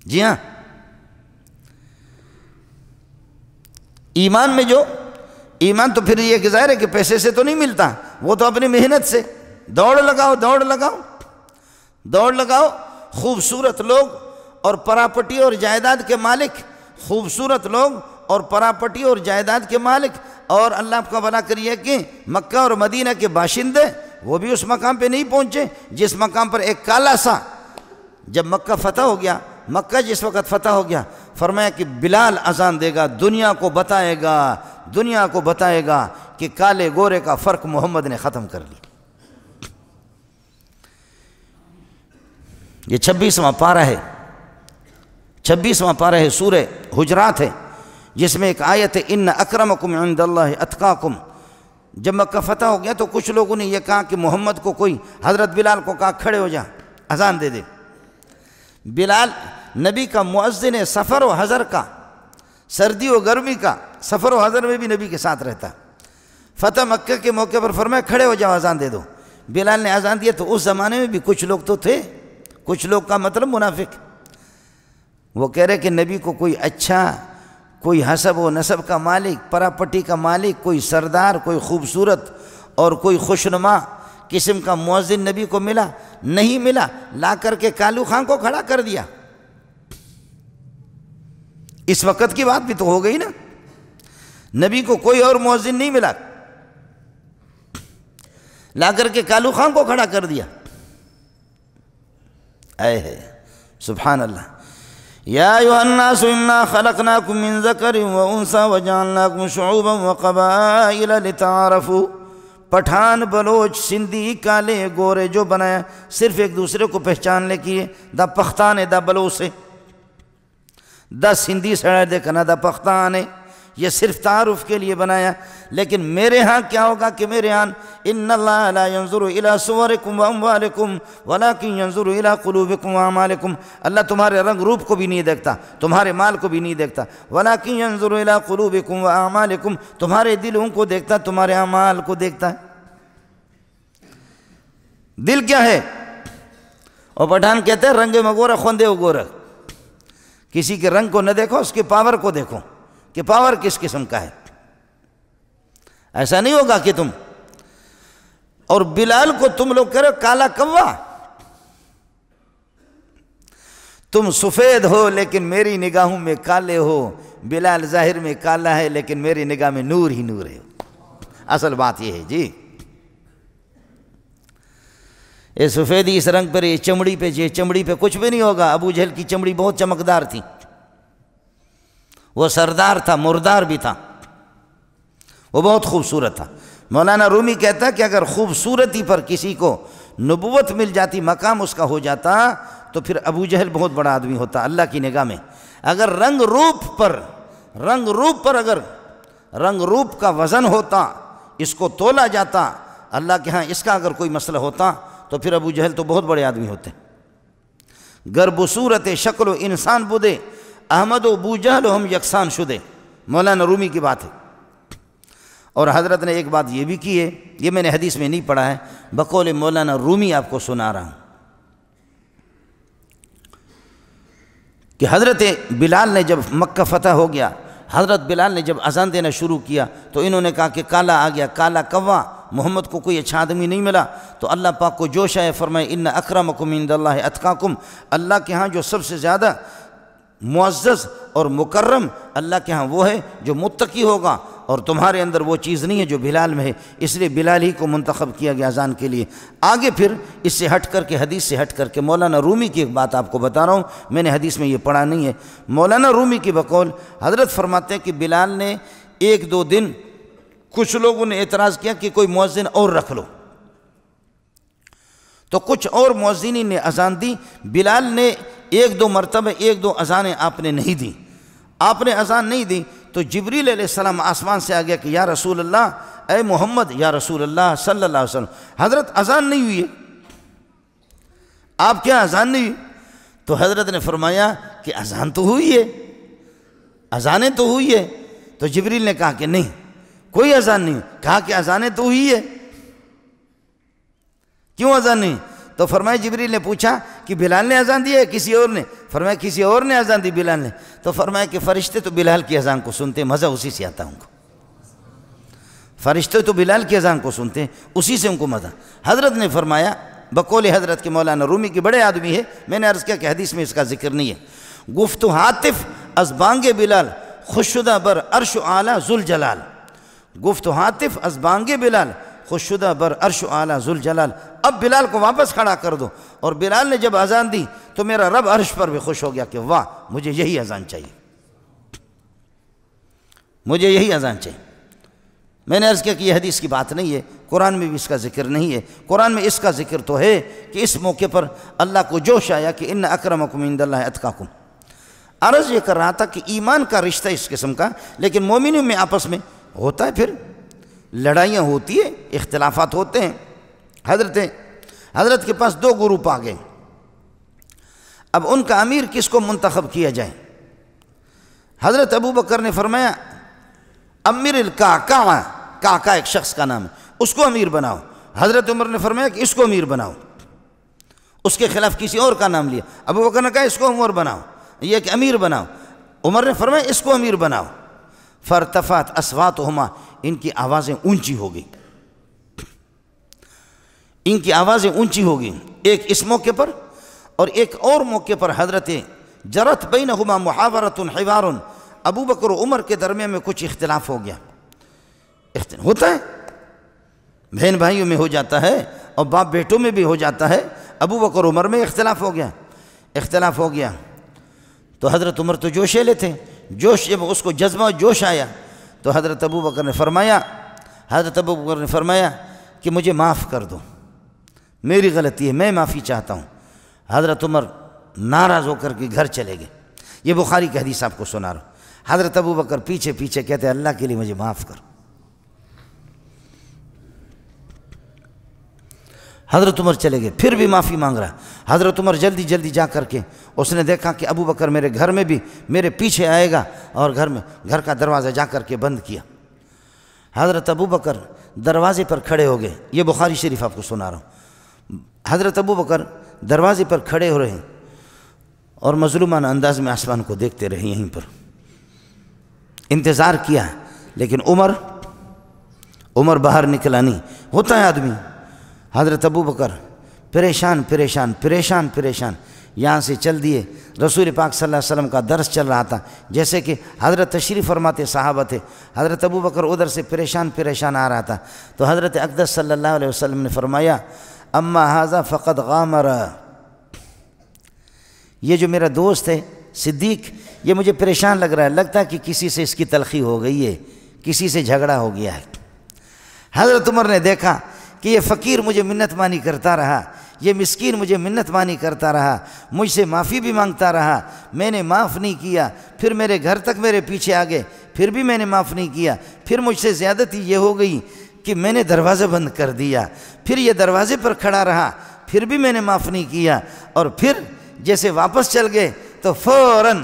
جی ہاں، ایمان میں جو ایمان تو پھر یہ کہ ظاہر ہے کہ پیسے سے تو نہیں ملتا، وہ تو اپنی محنت سے، دوڑ لگاؤ دوڑ لگاؤ دوڑ لگاؤ۔ خوبصورت لوگ اور پراپرٹی اور جائیداد کے مالک، خوبصورت لوگ اور پراپرٹی اور جائیداد کے مالک، اور اللہ آپ کا بنا کریے کہ مکہ اور مدینہ کے باشندے وہ بھی اس مقام پہ نہیں پہنچے جس مقام پر ایک کالا سا، جب مکہ فتح ہو گیا، مکہ جس وقت فتح ہو گیا، فرمایا کہ بلال اذان دے گا، دنیا کو بتائے گا کہ کالے گورے کا فرق محمد نے ختم کر لی۔ یہ 26واں پارہ ہے سورہ حجرات ہے، جس میں ایک آیت ہے ان اکرمکم عند اللہ اتقاکم۔ جب مکہ فتح ہو گیا تو کچھ لوگوں نے یہ کہا کہ محمد کو کوئی، حضرت بلال کو کہا کھڑے ہو جا اذان دے دے۔ بلال نبی کا مؤذن ہے، سفر و حضر کا، سردی و گرمی کا، سفر و حضر میں بھی نبی کے ساتھ رہتا۔ فتح مکہ کے موقع پر فرمایا کھڑے ہو جاؤ اذان دے دو۔ بلال نے اذان دیا تو اس زمانے میں بھی کچھ لوگ تو تھے، کچھ لوگ کا مطلب منافق، وہ کہہ رہے کہ نبی کو کوئی اچھا، کوئی حسب و نسب کا مالک، پراپرٹی کا مالک، کوئی سردار، کوئی خوبصورت اور کوئی خوشنما قسم کا مؤذن نبی کو ملا نہیں ملا، لا کر کے کالو خان کو کھڑا کر دیا۔ اس وقت کی بات بھی تو ہو گئی نا، نبی کو کوئی اور مؤذن نہیں ملا، لا کر کے کالو خان کو کھڑا کر دیا۔ اے ہے سبحان اللہ۔ یا ایھا الناس انا خلقناکم من ذکر و انثی وجعلناکم شعوبا وقبائل لتعارفوا۔ پٹھان، بلوچ، سندھی، کالے گورے جو بنایا صرف ایک دوسرے کو پہچاننے کے لیے، دا پختان ہے دا بلوچ ہے، دا سندھی سڑے دیکھنا دا پختان ہے، یہ صرف تعارف کے لیے بنایا۔ لیکن میرے ہاں کیا ہوگا کہ میرے ہاں ان اللہ لا ينظر الى صورکم واموالکم ولکن ينظر الى قلوبکم واعمالکم۔ اللہ تمہارے رنگ روپ کو بھی نہیں دیکھتا، تمہارے مال کو بھی نہیں دیکھتا، ولکن ينظر الى قلوبکم واعمالکم، تمہارے دلوں کو دیکھتا، تمہارے اعمال کو دیکھتا ہے۔ دل کیا ہے؟ اور پٹھان کہتے ہیں رنگ مگورا خوندے گورا، کسی کے رنگ کو نہ دیکھو، اس کے پاور کو دیکھو کہ پاور کس قسم کا ہے۔ ایسا نہیں ہوگا کہ تم، اور بلال کو تم لوگ کہہ رہے ہو کالا کوا، تم سفید ہو لیکن میری نگاہوں میں کالے ہو۔ بلال ظاہر میں کالا ہے لیکن میری نگاہ میں نور ہی نور ہے۔ اصل بات یہ ہے جی، یہ سفیدی اس رنگ پر، یہ چمڑی پہ کچھ بھی نہیں ہوگا۔ ابو جہل کی چمڑی بہت چمکدار تھی، وہ سردار تھا، مردار بھی تھا، وہ بہت خوبصورت تھا۔ مولانا رومی کہتا ہے کہ اگر خوبصورتی پر کسی کو نبوت مل جاتی، مقام اس کا ہو جاتا، تو پھر ابو جہل بہت بڑا آدمی ہوتا اللہ کی نگاہ میں۔ اگر رنگ روپ کا وزن ہوتا، اس کو تولا جاتا اللہ کے ہاں، اس کا اگر کوئی مسئلہ ہوتا تو پھر ابو جہل تو بہت بڑے آدمی ہوتے۔ گر بصورت شکل و انسان بدے، احمد و بو جہل ہم یکساں شدے۔ مولانا رومی کی بات ہے۔ اور حضرت نے ایک بات یہ بھی کی ہے، یہ میں نے حدیث میں نہیں پڑھا ہے، بقول مولانا رومی آپ کو سنا رہا ہوں کہ حضرت بلال نے جب مکہ فتح ہو گیا، حضرت بلال نے جب اذان دینا شروع کیا تو انہوں نے کہا کہ کالا آ گیا، کالا کوا، محمد کو کوئی اچھا آدمی نہیں ملا۔ تو اللہ پاک کو جوش آئے، فرمائے ان اکرمکم عند اللہ اتقاکم، اللہ کے ہاں جو سب سے زیادہ معزز اور مکرم اللہ کے ہاں وہ ہے جو متقی ہوگا، اور تمہارے اندر وہ چیز نہیں ہے جو بلال میں ہے، اس لیے بلال ہی کو منتخب کیا گیا اذان کے لیے۔ آگے پھر اس سے ہٹ کر کے، حدیث سے ہٹ کر کے مولانا رومی کی ایک بات آپ کو بتا رہا ہوں، میں نے حدیث میں یہ پڑھا نہیں ہے۔ مولانا رومی کی بقول حضرت فرماتے ہیں کہ بلال نے ایک دو دن کچھ لوگوں نے اعتراض کیا کہ کوئی مؤذن اور رکھ لو، تو کچھ اور مؤذنین نے اذان دی، بلال نے ایک دو مرتبہ ایک دو اذانیں آپ نے نہیں دی۔ آپ نے اذان نہیں دی تو جبریل علیہ السلام آسمان سے آ گیا کہ یا رسول اللہ، اے محمد، یا رسول اللہ صلی اللہ علیہ وسلم، حضرت اذان نہیں ہوئی ہے، آپ کیا اذان نہیں ہوئی؟ تو حضرت نے فرمایا کہ اذان تو ہوئی ہے، اذانیں تو ہوئی ہے۔ تو جبریل نے کہا کہ نہیں، کوئی اذان نہیں، کہا کہ اذانیں تو ہوئی ہے، کیوں اذان نہیں؟ تو فرمایا، جبریل نے پوچھا کہ بلال نے اذان دی ہے کسی اور نے؟ فرمایا کسی اور نے اذان دی، بلال نے۔ تو فرمایا کہ فرشتے تو بلال کی اذان کو سنتے ہیں، مزہ اسی سے آتا ان کو۔ فرشتے تو بلال کی اذان کو سنتے ہیں، اسی سے ان کو مزہ۔ حضرت نے فرمایا بقول حضرت کے مولانا رومی کے بڑے آدمی ہے، میں نے عرض کیا کہ حدیث میں اس کا ذکر نہیں ہے، گفت حاطف از بانگ بلال خوششدہ بر عرش اعلیٰ ذوالجلال، گفت حاطف از بانگ بلال خوششدہ بر عرش اعلیٰ ذوالجلال۔ اب بلال کو واپس کھڑا کر دو۔ اور بلال نے جب اذان دی تو میرا رب عرش پر بھی خوش ہو گیا کہ واہ مجھے یہی اذان چاہیے، مجھے یہی اذان چاہیے۔ میں نے عرض کیا کہ یہ حدیث کی بات نہیں ہے، قرآن میں بھی اس کا ذکر نہیں ہے۔ قرآن میں اس کا ذکر تو ہے کہ اس موقع پر اللہ کو جوش آیا کہ ان اکرمکم عند اللہ اتقاکم۔ عرض یہ کر رہا تھا کہ ایمان کا رشتہ اس قسم کا، لیکن مومنوں میں آپس میں ہوتا ہے، پھر لڑائیاں ہوتی ہیں، اختلافات ہوتے ہیں۔ حضرت کے پاس دو گروپ آ گئے، اب ان کا امیر کس کو منتخب کیا جائے؟ حضرت ابو بکر نے فرمایا امیر القعقاع، قعقاع ایک شخص کا نام ہے، اس کو امیر بناؤ۔ حضرت عمر نے فرمایا کہ اس کو امیر بناؤ، اس کے خلاف کسی اور کا نام لیا۔ ابو بکر نے کہا اس کو عمر بناؤ، یہ کہ امیر بناؤ۔ عمر نے فرمایا اس کو امیر بناؤ۔ فارتفعت اصواتہما، ان کی آوازیں اونچی ہو گئی، ان کی آوازیں اونچی ہو گئی، ایک اس موقع پر اور ایک اور موقع پر حضرت جرت بینہما محاورۃ حوار، ابو بکر و عمر کے درمیان میں کچھ اختلاف ہو گیا۔ ہوتا ہے، بہن بھائیوں میں ہو جاتا ہے اور باپ بیٹوں میں بھی ہو جاتا ہے۔ ابو بکر و عمر میں اختلاف ہو گیا تو حضرت عمر تو جوشیلے تھے، جوش جب اس کو جذبہ جوش آیا تو حضرت ابو بکر نے فرمایا کہ مجھے معاف کر دو، میری غلطی ہے، میں معافی چاہتا ہوں۔ حضرت عمر ناراض ہو کر کے گھر چلے گئے۔ یہ بخاری کی حدیث آپ کو سنا رہا ہوں۔ حضرت ابو بکر پیچھے پیچھے کہتے ہیں اللہ کے لیے مجھے معاف کر۔ حضرت عمر چلے گئے، پھر بھی معافی مانگ رہا۔ حضرت عمر جلدی جلدی جا کر کے اس نے دیکھا کہ ابو بکر میرے گھر میں بھی میرے پیچھے آئے گا، اور گھر کا دروازہ جا کر کے بند کیا۔ حضرت ابو بکر دروازے پر کھڑے ہو گئے، یہ بخاری شریف آپ کو سنا رہا ہوں۔ حضرت ابو بکر دروازے پر کھڑے ہو رہے ہیں اور مظلومانہ انداز میں آسمان کو دیکھتے رہے، یہیں پر انتظار کیا، لیکن عمر باہر نکلا نہیں۔ ہوتا ہے آدمی۔ حضرت ابو بکر پریشان یہاں سے چل دیے۔ رسول پاک صلی اللہ علیہ وسلم کا درس چل رہا تھا، جیسے کہ حضرت تشریف فرماتے صحابہ تھے، حضرت ابو بکر ادھر سے پریشان آ رہا تھا، تو حضرت اقدس صلی اللہ علیہ وسلم نے فرمایا اما ھذا فقد غامر، یہ جو میرا دوست ہے صدیق، یہ مجھے پریشان لگ رہا ہے، لگتا ہے کہ کسی سے اس کی تلخی ہو گئی ہے، کسی سے جھگڑا ہو گیا ہے۔ حضرت عمر نے دیکھا کہ یہ فقیر مجھے منت مانی کرتا رہا، یہ مسکین مجھے منت مانی کرتا رہا، مجھ سے معافی بھی مانگتا رہا، میں نے معاف نہیں کیا، پھر میرے گھر تک میرے پیچھے آ گئے، پھر بھی میں نے معاف نہیں کیا، پھر مجھ سے زیادتی یہ ہو گئی کہ میں نے دروازہ بند کر دیا، پھر یہ دروازے پر کھڑا رہا، پھر بھی میں نے معاف نہیں کیا، اور پھر جیسے واپس چل گئے تو فوراً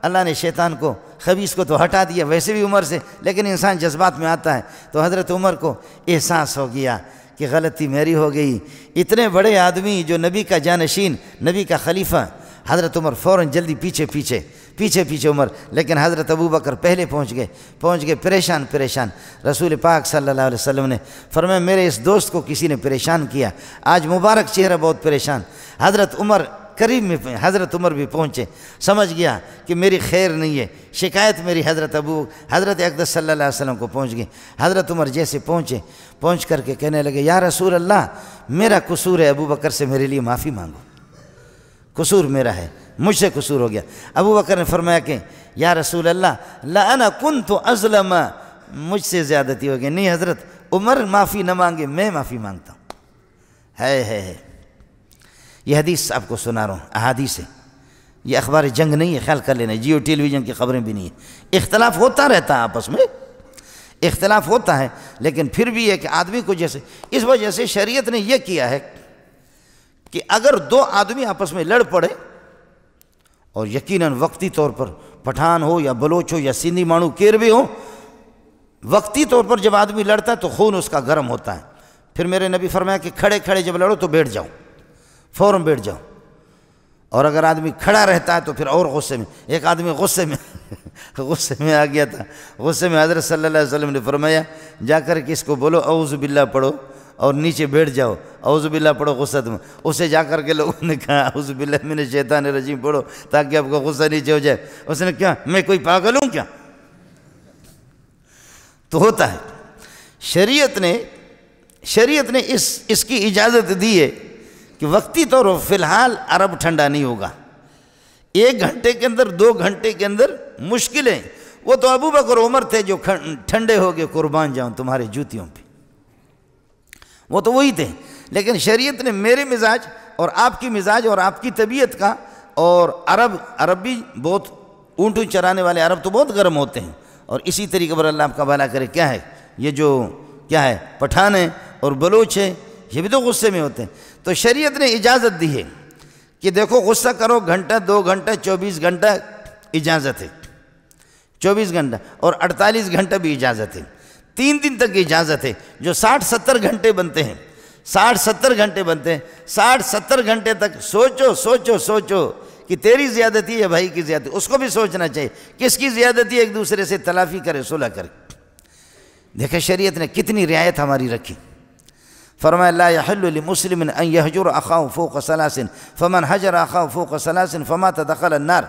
اللہ نے شیطان کو خبیث کو تو ہٹا دیا ویسے بھی عمر سے، لیکن انسان جذبات میں آتا ہے، تو حضرت عمر کو احساس ہو گیا کہ غلطی میری ہو گئی۔ اتنے بڑے آدمی جو نبی کا جانشین، نبی کا خلیفہ، حضرت عمر فوراً جلدی پیچھے عمر، لیکن حضرت ابو بکر پہلے پہنچ گئے پریشان۔ رسول پاک صلی اللہ علیہ وسلم نے فرمایا میرے اس دوست کو کسی نے پریشان کیا، آج مبارک چہرہ بہت پریشان۔ حضرت عمر قریب میں، حضرت عمر بھی پہنچے، سمجھ گیا کہ میری خیر نہیں ہے، شکایت میری حضرت اقدس صلی اللہ علیہ وسلم کو پہنچ گئی۔ حضرت عمر جیسے پہنچ کر کے کہنے لگے یا رسول اللہ میرا قصور ہے، ابو بکر سے میرے لیے معافی مانگو، قصور میرا ہے، مجھ سے قصور ہو گیا۔ ابو بکر نے فرمایا کہ یا رسول اللہ لا انا کنت ازلم، مجھ سے زیادتی ہو گئی۔ نہیں حضرت عمر معافی نہ مانگے، میں معافی مانگتا ہوں۔ ہے یہ حدیث آپ کو سنا رہا ہوں، احادیث ہے، یہ اخبار جنگ نہیں ہے، خیال کر لینا، جیو ٹیلی ویژن کی خبریں بھی نہیں ہیں۔ اختلاف ہوتا رہتا ہے، آپس میں اختلاف ہوتا ہے، لیکن پھر بھی ایک آدمی کو جیسے اس وجہ سے شریعت نے یہ کیا ہے کہ اگر دو آدمی آپس میں لڑ پڑے، اور یقیناً وقتی طور پر پٹھان ہو یا بلوچ ہو یا سندھی مانو کیر بھی ہو، وقتی طور پر جب آدمی لڑتا ہے تو خون اس کا گرم ہوتا ہے۔ پھر میرے نبی فرمایا کہ کھڑے جب لڑو تو بیٹھ جاؤ، فوراً بیٹھ جاؤ، اور اگر آدمی کھڑا رہتا ہے تو پھر اور غصے میں. ایک آدمی غصے میں آ گیا تھا. غصے میں حضرت صلی اللہ علیہ وسلم نے فرمایا جا کر کے اس کو بولو اعوذ باللہ پڑھو اور نیچے بیٹھ جاؤ, اعوذ باللہ پڑھو غصہ تم. اسے جا کر کے لوگوں نے کہا اعوذ باللہ من الشیطان الرجیم پڑھو تاکہ آپ کا غصہ نیچے ہو جائے. اس نے کیا میں کوئی پاگل ہوں کیا؟ تو ہوتا ہے. شریعت نے اس کی اجازت دی ہے کہ وقتی طور پر فی الحال عرب ٹھنڈا نہیں ہوگا. 1 گھنٹے کے اندر 2 گھنٹے کے اندر مشکلیں. وہ تو ابو بکر عمر تھے جو ٹھنڈے ہو گئے, قربان جاؤں تمہارے جوتیوں پہ, وہ تو وہی تھے. لیکن شریعت نے میرے مزاج اور آپ کی مزاج اور آپ کی طبیعت کا, اور عرب بھی بہت اونٹوں چرانے والے عرب تو بہت گرم ہوتے ہیں, اور اسی طریقے پر اللہ آپ کا بھلا کرے. کیا ہے یہ جو کیا ہے پٹھان ہے اور بلوچ ہے, یہ بھی تو غصے میں ہوتے ہیں. تو شریعت نے اجازت دی ہے کہ دیکھو غصہ کرو گھنٹہ 2 گھنٹہ 24 گھنٹہ اجازت ہے, 24 گھنٹہ اور 48 گھنٹہ بھی اجازت ہے, 3 دن تک اجازت ہے. جو 60-70 گھنٹے بنتے ہیں 60-70 گھنٹے بنتے ہیں 60-70 گھنٹے تک سوچو کہ تیری زیادتی ہے بھائی کی زیادتی, اس کو بھی سوچنا چاہیے کس کی زیادتی ہے, ایک دوسرے سے تلافی کرے, صلح کرے. دیکھیں شریعت نے کتنی رعایت ہماری رکھی. فرمایا لا يحل لمسلم ان يهجر اخاه فوق 3 فمن هجر اخاه فوق 3 فمات دخل النار.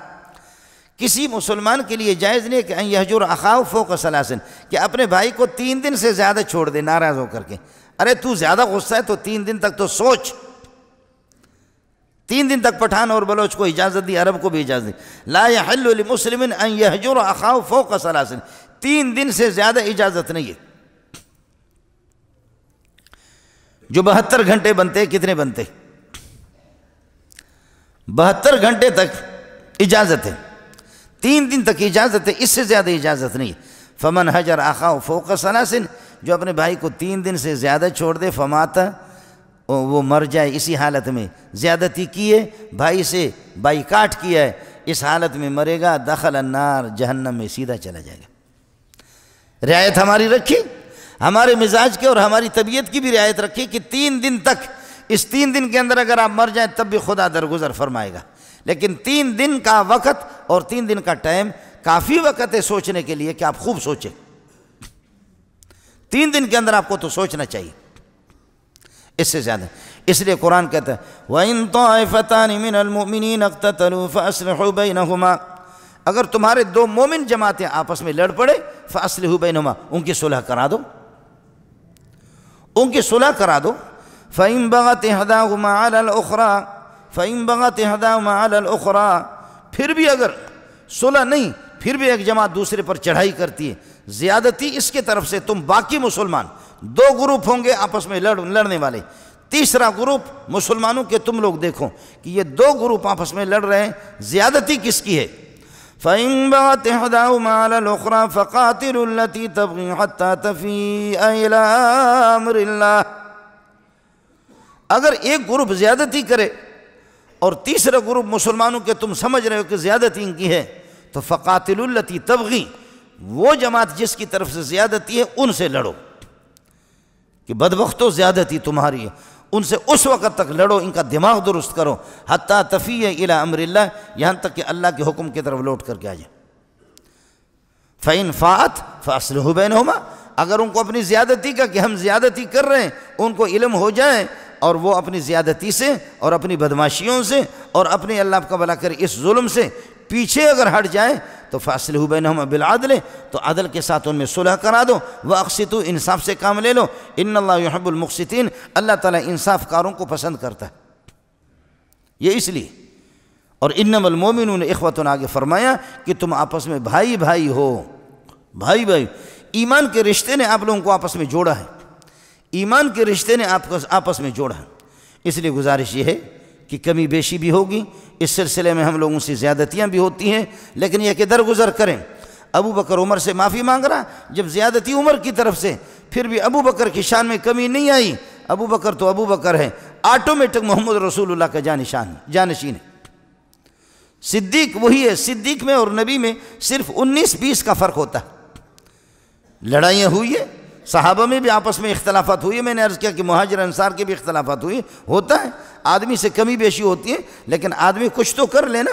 کسی مسلمان کے لیے جائز نہیں کہ ان يهجر اخاه فوق 3 کہ اپنے بھائی کو 3 دن سے زیادہ چھوڑ دے ناراض ہو کر کے. ارے تو زیادہ غصہ ہے تو 3 دن تک تو سوچ. 3 دن تک پٹھان اور بلوچ کو اجازت دی, عرب کو بھی اجازت دی. لا يحل لمسلم ان يهجر اخاه فوق 3 3 دن سے زیادہ اجازت نہیں ہے. جو 72 گھنٹے بنتے کتنے بنتے 72 گھنٹے تک اجازت ہے, 3 دن تک اجازت ہے, اس سے زیادہ اجازت نہیں ہے. فمن حجر اخاه فوق 3 جو اپنے بھائی کو 3 دن سے زیادہ چھوڑ دے فمات وہ مر جائے اسی حالت میں, زیادتی کی ہے بھائی سے, بائیکاٹ کیا ہے, اس حالت میں مرے گا دخل النار جہنم میں سیدھا چلا جائے گا. رعایت ہماری رکھی, ہمارے مزاج کے اور ہماری طبیعت کی بھی رعایت رکھی کہ 3 دن تک, اس 3 دن کے اندر اگر آپ مر جائیں تب بھی خدا درگزر فرمائے گا. لیکن 3 دن کا وقت اور 3 دن کا ٹائم کافی وقت ہے سوچنے کے لیے کہ آپ خوب سوچیں. 3 دن کے اندر آپ کو تو سوچنا چاہیے, اس سے زیادہ. اس لیے قرآن کہتا ہے وَإِن طَائِفَتَانِ مِنَ الْمُؤْمِنِينَ اقْتَتَلُوا فَأَصْلِحُوا بَيْنَهُمَا اگر تمہارے 2 مومن جماعتیں آپس میں لڑ پڑے فَأَصْلِحُوا بَيْنَهُمَا ان کی صلح کرا دو, ان کی صلح کرا دو. فَإِن بَغَتْ إِحْدَاهُمَا عَلَى الْأُخْرَى پھر بھی اگر صلح نہیں, پھر بھی ایک جماعت دوسرے پر چڑھائی کرتی ہے, زیادتی اس کے طرف سے, تم باقی مسلمان 2 گروپ ہوں گے آپس میں لڑنے والے, تیسرا گروپ مسلمانوں کے تم لوگ دیکھو کہ یہ 2 گروپ آپس میں لڑ رہے ہیں, زیادتی کس کی ہے. فَإِن بَغَتْ إِحْدَاهُمَا عَلَى الْأُخْرَى فَقَاتِلُوا الَّتِي تَبْغِي حَتَّى تَفِيءَ إِلَىٰ أَمْرِ اللَّهِ اگر ایک گروپ زیادتی کرے اور تیسرا گروپ مسلمانوں کے تم سمجھ رہے ہو کہ زیادتی ان کی ہے تو فَقَاتِلُوا الَّتِي تَبْغِي وہ جماعت جس کی طرف سے زیادتی ہے ان سے لڑو, کہ بدبختو زیادتی تمہاری ہے, ان سے اس وقت تک لڑو, ان کا دماغ درست کرو. حتیٰ تفیء الی امر اللہ یہاں تک کہ اللہ کے حکم کی طرف لوٹ کر کے آ جائے. فَإِن فَاءَتْ فَأَصْلِحُوا بَيْنَهُمَا اگر ان کو اپنی زیادتی کا کہ ہم زیادتی کر رہے ہیں ان کو علم ہو جائے اور وہ اپنی زیادتی سے اور اپنی بدماشیوں سے اور اپنے اللہ کا بھلا کرے اس ظلم سے پیچھے اگر ہٹ جائے تو فَأَصْلِحُوا بَيْنَهُمَا بِالْعَدْلِ تو عدل کے ساتھ ان میں صلح کرا دو. وَأَقْسِطُوا انصاف سے کام لے لو. إِنَّ اللَّهَ يُحِبُّ الْمُقْسِطِينَ اللہ تعالیٰ انصاف کاروں کو پسند کرتا ہے. یہ اس لیے. اور إِنَّمَا الْمُؤْمِنُونَ إِخْوَةٌ آگے فرمایا کہ تم آپس میں بھائی بھائی ہو, بھائی بھائی. ایمان کے رشتے نے آپ لوگوں کو آپس میں جوڑا ہے, ایمان کے رشتے نے آپس میں جوڑا ہے. اس لیے گزارش یہ ہے کہ کمی بیشی بھی ہوگی, اس سلسلے میں ہم لوگوں سے زیادتیاں بھی ہوتی ہیں, لیکن یہ کہ درگزر کریں. ابو بکر عمر سے معافی مانگ رہا جب زیادتی عمر کی طرف سے, پھر بھی ابو بکر کی شان میں کمی نہیں آئی. ابو بکر تو ابو بکر ہے, آٹومیٹک محمد رسول اللہ کا جانشین ہے. صدیق وہی ہے, صدیق میں اور نبی میں صرف 19-20 کا فرق ہوتا ہے. لڑائیاں ہوئی ہیں, صحابہ میں بھی آپس میں اختلافات ہوئی، میں نے عرض کیا کہ مہاجر انصار کے بھی اختلافات ہوئی، ہوتا ہے، آدمی سے کمی بیشی ہوتی ہے، لیکن آدمی کچھ تو کر لینا،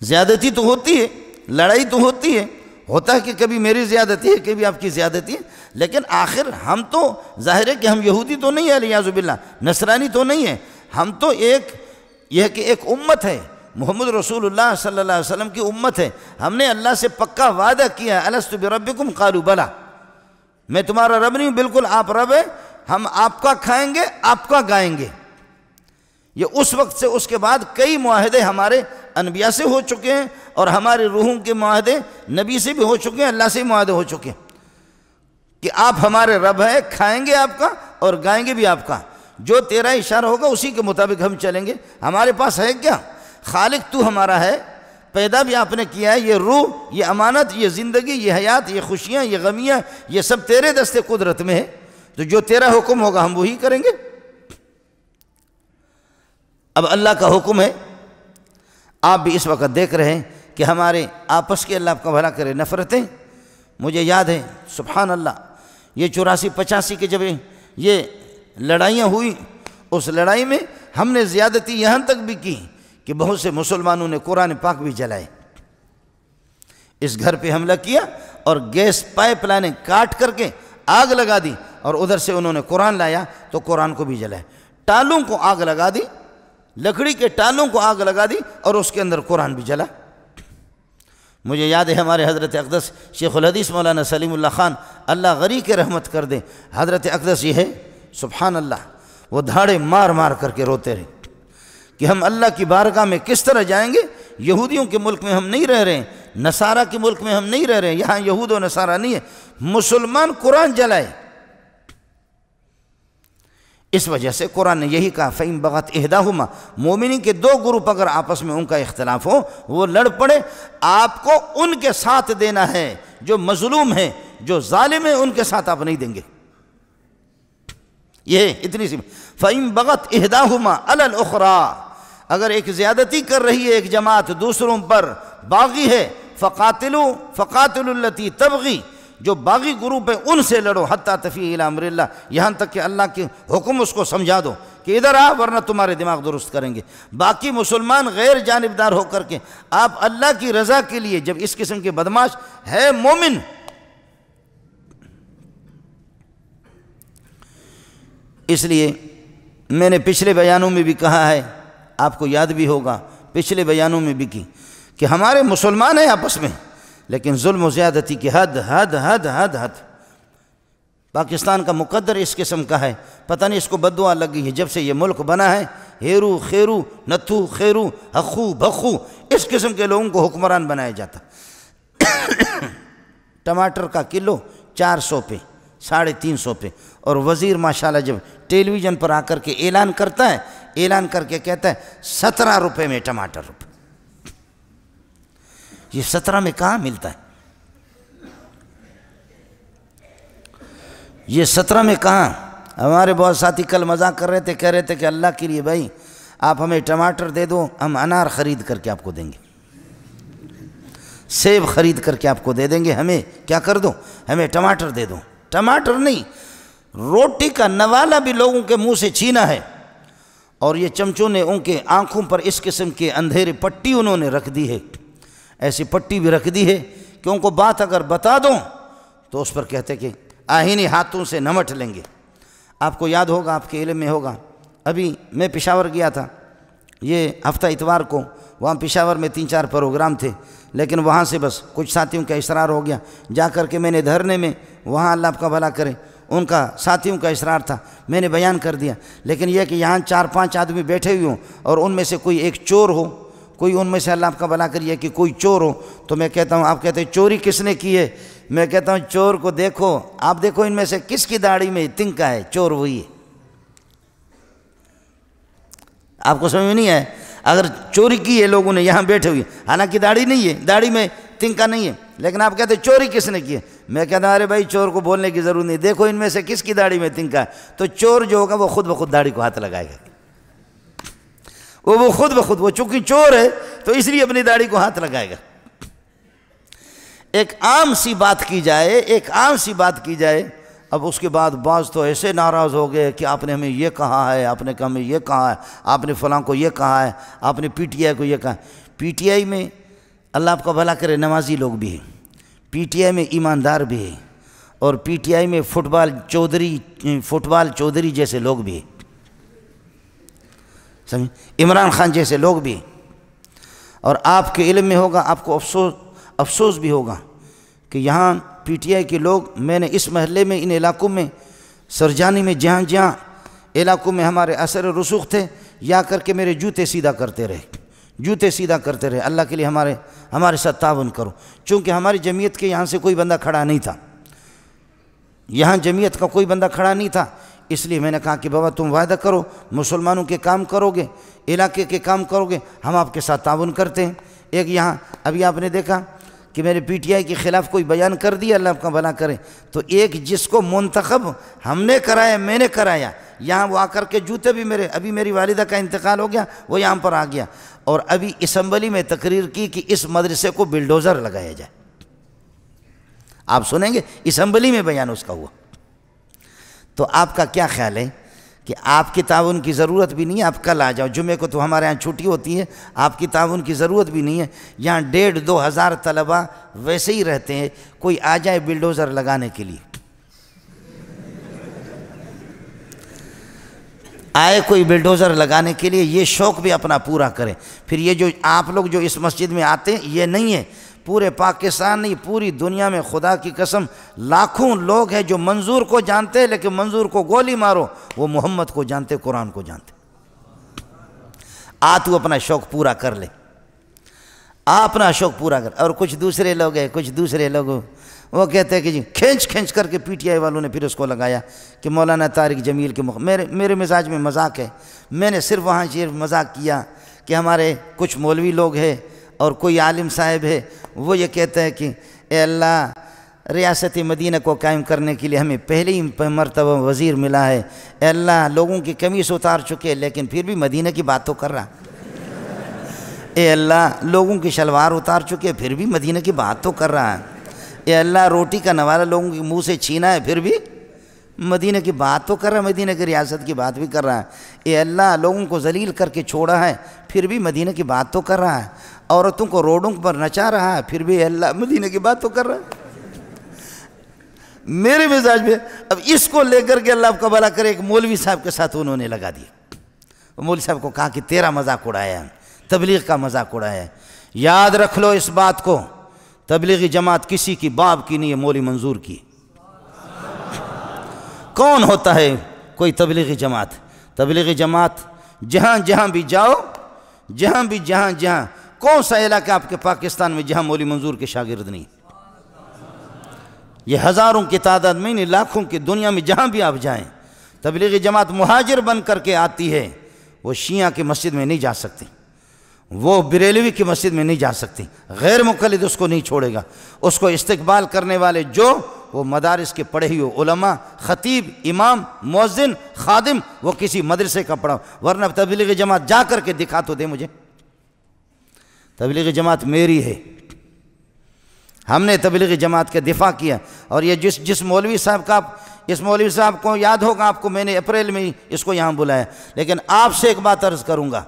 زیادتی تو ہوتی ہے، لڑائی تو ہوتی ہے، ہوتا ہے کہ کبھی میری زیادتی ہے، کبھی آپ کی زیادتی ہے، لیکن آخر ہم تو ظاہر ہے کہ ہم یہودی تو نہیں ہیں علیہ باللہ، نصرانی تو نہیں ہیں، ہم تو ایک امت ہے، محمد رسول اللہ صلی اللہ علیہ وسلم کی امت ہے، ہم نے اللہ سے پکا وعدہ کیا ہے، الست بربکم قالوا بلا، میں تمہارا رب نہیں ہوں، بالکل آپ رب ہیں، ہم آپ کا کھائیں گے، آپ کا گائیں گے۔ یہ اس وقت سے اس کے بعد کئی معاہدے ہمارے انبیاء سے ہو چکے ہیں، اور ہمارے روحوں کے معاہدے نبی سے بھی ہو چکے ہیں، اللہ سے بھی معاہدے ہو چکے ہیں کہ آپ ہمارے رب ہیں، کھائیں گے آپ کا اور گائیں گے بھی آپ کا، جو تیرا اشارہ ہوگا اسی کے مطابق ہم چلیں گے۔ ہمارے پاس ہے کیا؟ خالق تو ہمارا ہے، پیدا بھی آپ نے کیا ہے، یہ روح، یہ امانت، یہ زندگی، یہ حیات، یہ خوشیاں، یہ غمیاں، یہ سب تیرے دست قدرت میں ہے، تو جو تیرا حکم ہوگا ہم وہی کریں گے۔ اب اللہ کا حکم ہے، آپ بھی اس وقت دیکھ رہے ہیں کہ ہمارے آپس کے، اللہ آپ کا بھلا کرے، نفرتیں، مجھے یاد ہے سبحان اللہ، یہ 84-85 کے جب یہ لڑائیاں ہوئی، اس لڑائی میں ہم نے زیادتی یہاں تک بھی کی کہ بہت سے مسلمانوں نے قرآن پاک بھی جلائے، اس گھر پہ حملہ کیا اور گیس پائپ لائنیں کاٹ کر کے آگ لگا دی، اور ادھر سے انہوں نے قرآن لایا تو قرآن کو بھی جلائے، ٹالوں کو آگ لگا دی، لکڑی کے ٹالوں کو آگ لگا دی اور اس کے اندر قرآن بھی جلا۔ مجھے یاد ہے ہمارے حضرت اقدس شیخ الحدیث مولانا سلیم اللہ خان، اللہ غری کے رحمت کر دے، حضرت اقدس یہ ہے سبحان اللہ، وہ دھاڑے مار مار کر کے روتے رہے کہ ہم اللہ کی بارگاہ میں کس طرح جائیں گے، یہودیوں کے ملک میں ہم نہیں رہ رہے ہیں، نصارہ کے ملک میں ہم نہیں رہ رہے ہیں، یہاں یہود و نصارہ نہیں ہے، مسلمان قرآن جلائے۔ اس وجہ سے قرآن نے یہی کہا فَإِن بَغَتْ إِحْدَاهُمَا، مومنین کے دو گروپ اگر آپس میں ان کا اختلاف ہو، وہ لڑ پڑے، آپ کو ان کے ساتھ دینا ہے، جو مظلوم ہیں، جو ظالم ہیں، ان کے ساتھ آپ نہیں دیں گے۔ یہ اتنی سی فَإِن بَغَتْ إِحْدَاهُمَا عَلَى الْأُخْرَى، اگر ایک زیادتی کر رہی ہے ایک جماعت دوسروں پر، باغی ہے، فَقَاتِلُوا الَّتِي تَبْغِي، جو باغی گروپ ہے ان سے لڑو، حتیٰ تفیء الی امر اللہ، یہاں تک کہ اللہ کے حکم اس کو سمجھا دو کہ ادھر آ ورنہ تمہارے دماغ درست کریں گے۔ باقی مسلمان غیر جانبدار ہو کر کے آپ اللہ کی رضا کے لیے، جب اس قسم کے بدماش ہے مومن، اس لیے میں نے پچھلے بیانوں میں بھی کہا ہے، آپ کو یاد بھی ہوگا پچھلے بیانوں میں بھی کی کہ ہمارے مسلمان ہیں آپس میں، لیکن ظلم و زیادتی کی حد حد حد حد حد۔ پاکستان کا مقدر اس قسم کا ہے، پتہ نہیں اس کو بد دعا لگ گئی ہے، جب سے یہ ملک بنا ہے، ہیرو خیرو نتھو خیرو حخو بخو، اس قسم کے لوگوں کو حکمران بنایا جاتا۔ ٹماٹر کا کلو 400 پہ، 350 پہ، اور وزیر ماشاءاللہ جب ٹیلی ویژن پر آ کر کے اعلان کرتا ہے، اعلان کر کے کہتا ہے 17 روپے میں ٹماٹر روپے۔ یہ 17 میں کہاں ملتا ہے؟ یہ 17 میں کہاں؟ ہمارے بہت ساتھی کل مذاق کر رہے تھے، کہہ رہے تھے کہ اللہ کے لیے بھائی آپ ہمیں ٹماٹر دے دو، ہم انار خرید کر کے آپ کو دیں گے، سیب خرید کر کے آپ کو دے دیں گے، ہمیں کیا کر دو، ہمیں ٹماٹر دے دو۔ ٹماٹر نہیں، روٹی کا نوالا بھی لوگوں کے منہ سے چھینا ہے، اور یہ چمچوں نے ان کے آنکھوں پر اس قسم کے اندھیرے پٹی انہوں نے رکھ دی ہے، ایسی پٹی بھی رکھ دی ہے کہ ان کو بات اگر بتا دو تو اس پر کہتے کہ آہینی ہاتھوں سے نمٹ لیں گے۔ آپ کو یاد ہوگا، آپ کے علم میں ہوگا، ابھی میں پشاور گیا تھا یہ ہفتہ اتوار کو، وہاں پشاور میں 3-4 پروگرام تھے، لیکن وہاں سے بس کچھ ساتھیوں کا اصرار ہو گیا، جا کر کے میں نے دھرنے میں، وہاں اللہ آپ کا بھلا کرے، ان کا ساتھیوں کا اصرار تھا، میں نے بیان کر دیا، لیکن یہ کہ یہاں 4-5 آدمی بیٹھے ہوئے ہوں اور ان میں سے کوئی ایک چور ہو، کوئی ان میں سے اللہ آپ کا بھلا کریے کہ کوئی چور ہو، تو میں کہتا ہوں، آپ کہتے ہیں چوری کس نے کی ہے؟ میں کہتا ہوں چور کو دیکھو، آپ دیکھو ان میں سے کس کی داڑھی میں تنکا ہے، چور وہی ہے۔ آپ کو سمجھ میں نہیں ہے؟ اگر چوری کی ہے لوگوں نے یہاں بیٹھے ہوئے، حالانکہ داڑھی نہیں ہے، داڑھی میں تنکا نہیں ہے، لیکن آپ کہتے ہیں چوری کس نے کی ہے؟ میں کہتا ہوں ارے بھائی چور کو بولنے کی ضرورت نہیں، دیکھو ان میں سے کس کی داڑھی میں تنکا ہے، تو چور جو ہوگا وہ خود بخود داڑھی کو ہاتھ لگائے گا، وہ خود بخود، وہ چونکہ چور ہے تو اس لیے اپنی داڑھی کو ہاتھ لگائے گا۔ ایک عام سی بات کی جائے، ایک عام سی بات کی جائے، اب اس کے بعد بعض تو ایسے ناراض ہو گئے کہ آپ نے ہمیں یہ کہا ہے، آپ نے ہمیں یہ کہا ہے، آپ نے فلاں کو یہ کہا ہے، آپ نے پی ٹی آئی کو یہ کہا ہے۔ پی ٹی آئی میں اللہ آپ کا بھلا کرے نمازی لوگ بھی ہیں، پی ٹی آئی میں ایماندار بھی ہیں، اور پی ٹی آئی میں فٹ بال چودھری جیسے لوگ بھی ہیں، سمجھ، عمران خان جیسے لوگ بھی ہیں۔ اور آپ کے علم میں ہوگا، آپ کو افسوس بھی ہوگا کہ یہاں پی ٹی آئی کے لوگ، میں نے اس محلے میں، ان علاقوں میں، سرجانی میں، جہاں علاقوں میں ہمارے اثر رسوخ تھے، یا کر کے میرے جوتے سیدھا کرتے رہے، اللہ کے لیے ہمارے ساتھ تعاون کرو۔ چونکہ ہماری جمعیت کے یہاں سے کوئی بندہ کھڑا نہیں تھا، یہاں جمعیت کا کوئی بندہ کھڑا نہیں تھا، اس لیے میں نے کہا کہ بابا تم وعدہ کرو، مسلمانوں کے کام کرو گے، علاقے کے کام کرو گے، ہم آپ کے ساتھ تعاون کرتے ہیں۔ ایک یہاں ابھی آپ نے دیکھا کہ میرے پی ٹی آئی کے خلاف کوئی بیان کر دیا، اللہ آپ کا بھلا کرے، تو ایک جس کو منتخب ہم نے کرایا، میں نے کرایا، یہاں وہ آ کر کے جوتے بھی ابھی میری والدہ کا انتقال ہو گیا، وہ یہاں پر آ گیا، اور ابھی اسمبلی میں تقریر کی کہ اس مدرسے کو بلڈوزر لگایا جائے۔ آپ سنیں گے اسمبلی میں بیان اس کا ہوا۔ تو آپ کا کیا خیال ہے کہ آپ کی تعاون کی ضرورت بھی نہیں ہے، آپ کل آ جاؤ، جمعے کو تو ہمارے ہاں چھٹی ہوتی ہے، آپ کی تعاون کی ضرورت بھی نہیں ہے، یہاں 1,500-2 ہزار طلبہ ویسے ہی رہتے ہیں، کوئی آ جائے بلڈوزر لگانے کے لیے، آئے کوئی بلڈوزر لگانے کے لیے، یہ شوق بھی اپنا پورا کریں۔ پھر یہ جو آپ لوگ جو اس مسجد میں آتے ہیں، یہ نہیں ہے، پورے پاکستان نہیں، پوری دنیا میں خدا کی قسم لاکھوں لوگ ہیں جو منظور کو جانتے ہیں، لیکن منظور کو گولی مارو وہ محمد کو جانتے، قرآن کو جانتے۔ تو اپنا شوق پورا کر لے، اپنا شوق پورا کر۔ اور کچھ دوسرے لوگ وہ کہتے ہیں کہ جی کھینچ کر کے پی ٹی آئی والوں نے پھر اس کو لگایا کہ مولانا طارق جمیل کے میرے مزاج میں مذاق ہے، میں نے صرف وہاں مذاق کیا کہ ہمارے کچھ مولوی لوگ ہیں اور کوئی عالم صاحب ہے، وہ یہ کہتے ہیں کہ اے اللہ، ریاست مدینہ کو قائم کرنے کے لیے ہمیں پہلی مرتبہ وزیر ملا ہے، اے اللہ لوگوں کی قمیص اتار چکے لیکن پھر بھی مدینہ کی بات تو کر رہا، اے اللہ لوگوں کی شلوار اتار چکے پھر بھی مدینہ کی بات تو کر رہا ہے، اے اللہ روٹی کا نوالہ لوگوں کے منہ سے چھینا ہے پھر بھی مدینہ کی بات تو کر رہا ہے، مدینہ کی ریاست کی بات بھی کر رہا ہے، اے اللہ لوگوں کو ذلیل کر کے چھوڑا ہے پھر بھی مدینہ کی بات تو کر رہا ہے، عورتوں کو روڈوں پر نچا رہا ہے پھر بھی اے اللہ مدینہ کی بات تو کر رہا ہے۔ میرے مزاج میں اب اس کو لے کر کے اللہ آپ کا بھلا کرے ایک مولوی صاحب کے ساتھ انہوں نے لگا دیا، مولوی صاحب کو کہا کہ تیرا مذاق اڑایا ہے، تبلیغ کا مذاق اڑایا ہے۔ یاد رکھ لو اس بات کو، تبلیغی جماعت کسی کی باپ کی نہیں ہے، مولوی منظور کی۔ کون ہوتا ہے کوئی تبلیغی جماعت؟ جہاں بھی جاؤ، جہاں کون سا علاقہ آپ کے پاکستان میں جہاں مولوی منظور کے شاگرد نہیں؟ یہ ہزاروں کی تعداد میں نہیں، لاکھوں کی دنیا میں جہاں بھی آپ جائیں، تبلیغی جماعت مہاجر بن کر کے آتی ہے، وہ شیعہ کی مسجد میں نہیں جا سکتی، وہ بریلوی کی مسجد میں نہیں جا سکتی، غیر مقلد اس کو نہیں چھوڑے گا، اس کو استقبال کرنے والے جو وہ مدارس کے پڑھے ہوئے علماء، خطیب، امام، مؤذن، خادم، وہ کسی مدرسے کا پڑھا، ورنہ تبلیغی جماعت جا کر کے دکھا تو دے مجھے، تبلیغی جماعت میری ہے، ہم نے تبلیغی جماعت کے دفاع کیا۔ اور یہ جس مولوی صاحب کا، اس مولوی صاحب کو یاد ہوگا آپ کو، میں نے اپریل میں اس کو یہاں بلایا، لیکن آپ سے ایک بات عرض کروں گا،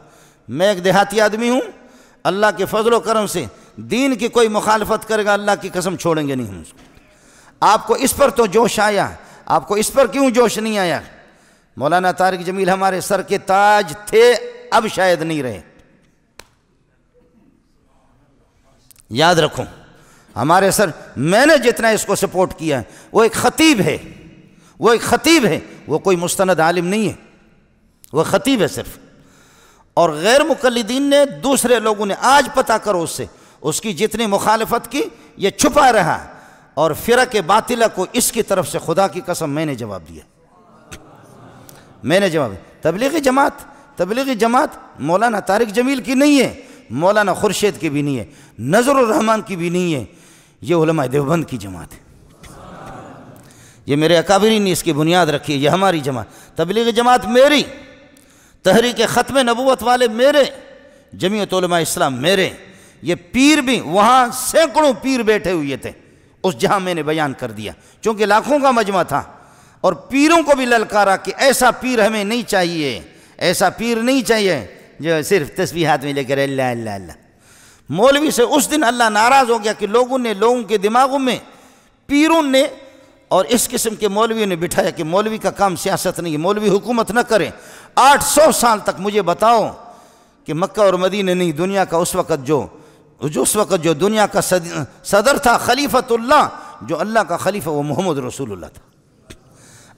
میں ایک دیہاتی آدمی ہوں، اللہ کے فضل و کرم سے دین کی کوئی مخالفت کرے گا اللہ کی قسم چھوڑیں گے نہیں ہم اس کو۔ آپ کو اس پر تو جوش آیا، آپ کو اس پر کیوں جوش نہیں آیا؟ مولانا طارق جمیل ہمارے سر کے تاج تھے، اب شاید نہیں رہے، یاد رکھو ہمارے سر، میں نے جتنا اس کو سپورٹ کیا ہے، وہ ایک خطیب ہے، وہ کوئی مستند عالم نہیں ہے، وہ خطیب ہے صرف، اور غیر مقلدین نے، دوسرے لوگوں نے، آج پتہ کرو اس سے، اس کی جتنی مخالفت کی یہ چھپا رہا، اور فرق باطلہ کو اس کی طرف سے خدا کی قسم میں نے جواب دیا، تبلیغی جماعت مولانا طارق جمیل کی نہیں ہے، مولانا خورشید کی بھی نہیں ہے، نظر الرحمن کی بھی نہیں ہے، یہ علماء دیوبند کی جماعت ہے، یہ میرے اکابرین نے اس کی بنیاد رکھی ہے، یہ ہماری جماعت، تبلیغی جماعت میری، تحریک ختم نبوت والے میرے، جمعیت علماء اسلام میرے، یہ پیر بھی وہاں سینکڑوں پیر بیٹھے ہوئے تھے اس جہاں میں نے بیان کر دیا، چونکہ لاکھوں کا مجمع تھا، اور پیروں کو بھی للکارا کہ ایسا پیر ہمیں نہیں چاہیے، ایسا پیر نہیں چاہیے جو صرف تسبیح ہاتھ میں لے کر اللہ اللہ اللہ۔ مولوی سے اس دن اللہ ناراض ہو گیا کہ لوگوں کے دماغوں میں پیروں نے اور اس قسم کے مولویوں نے بٹھایا کہ مولوی کا کام سیاست نہیں ہے، مولوی حکومت نہ کرے۔ 800 سال تک مجھے بتاؤ کہ مکہ اور مدینہ نہیں، دنیا کا اس وقت جو دنیا کا صدر تھا، خلیفۃ اللہ، جو اللہ کا خلیفہ، وہ محمد رسول اللہ تھا۔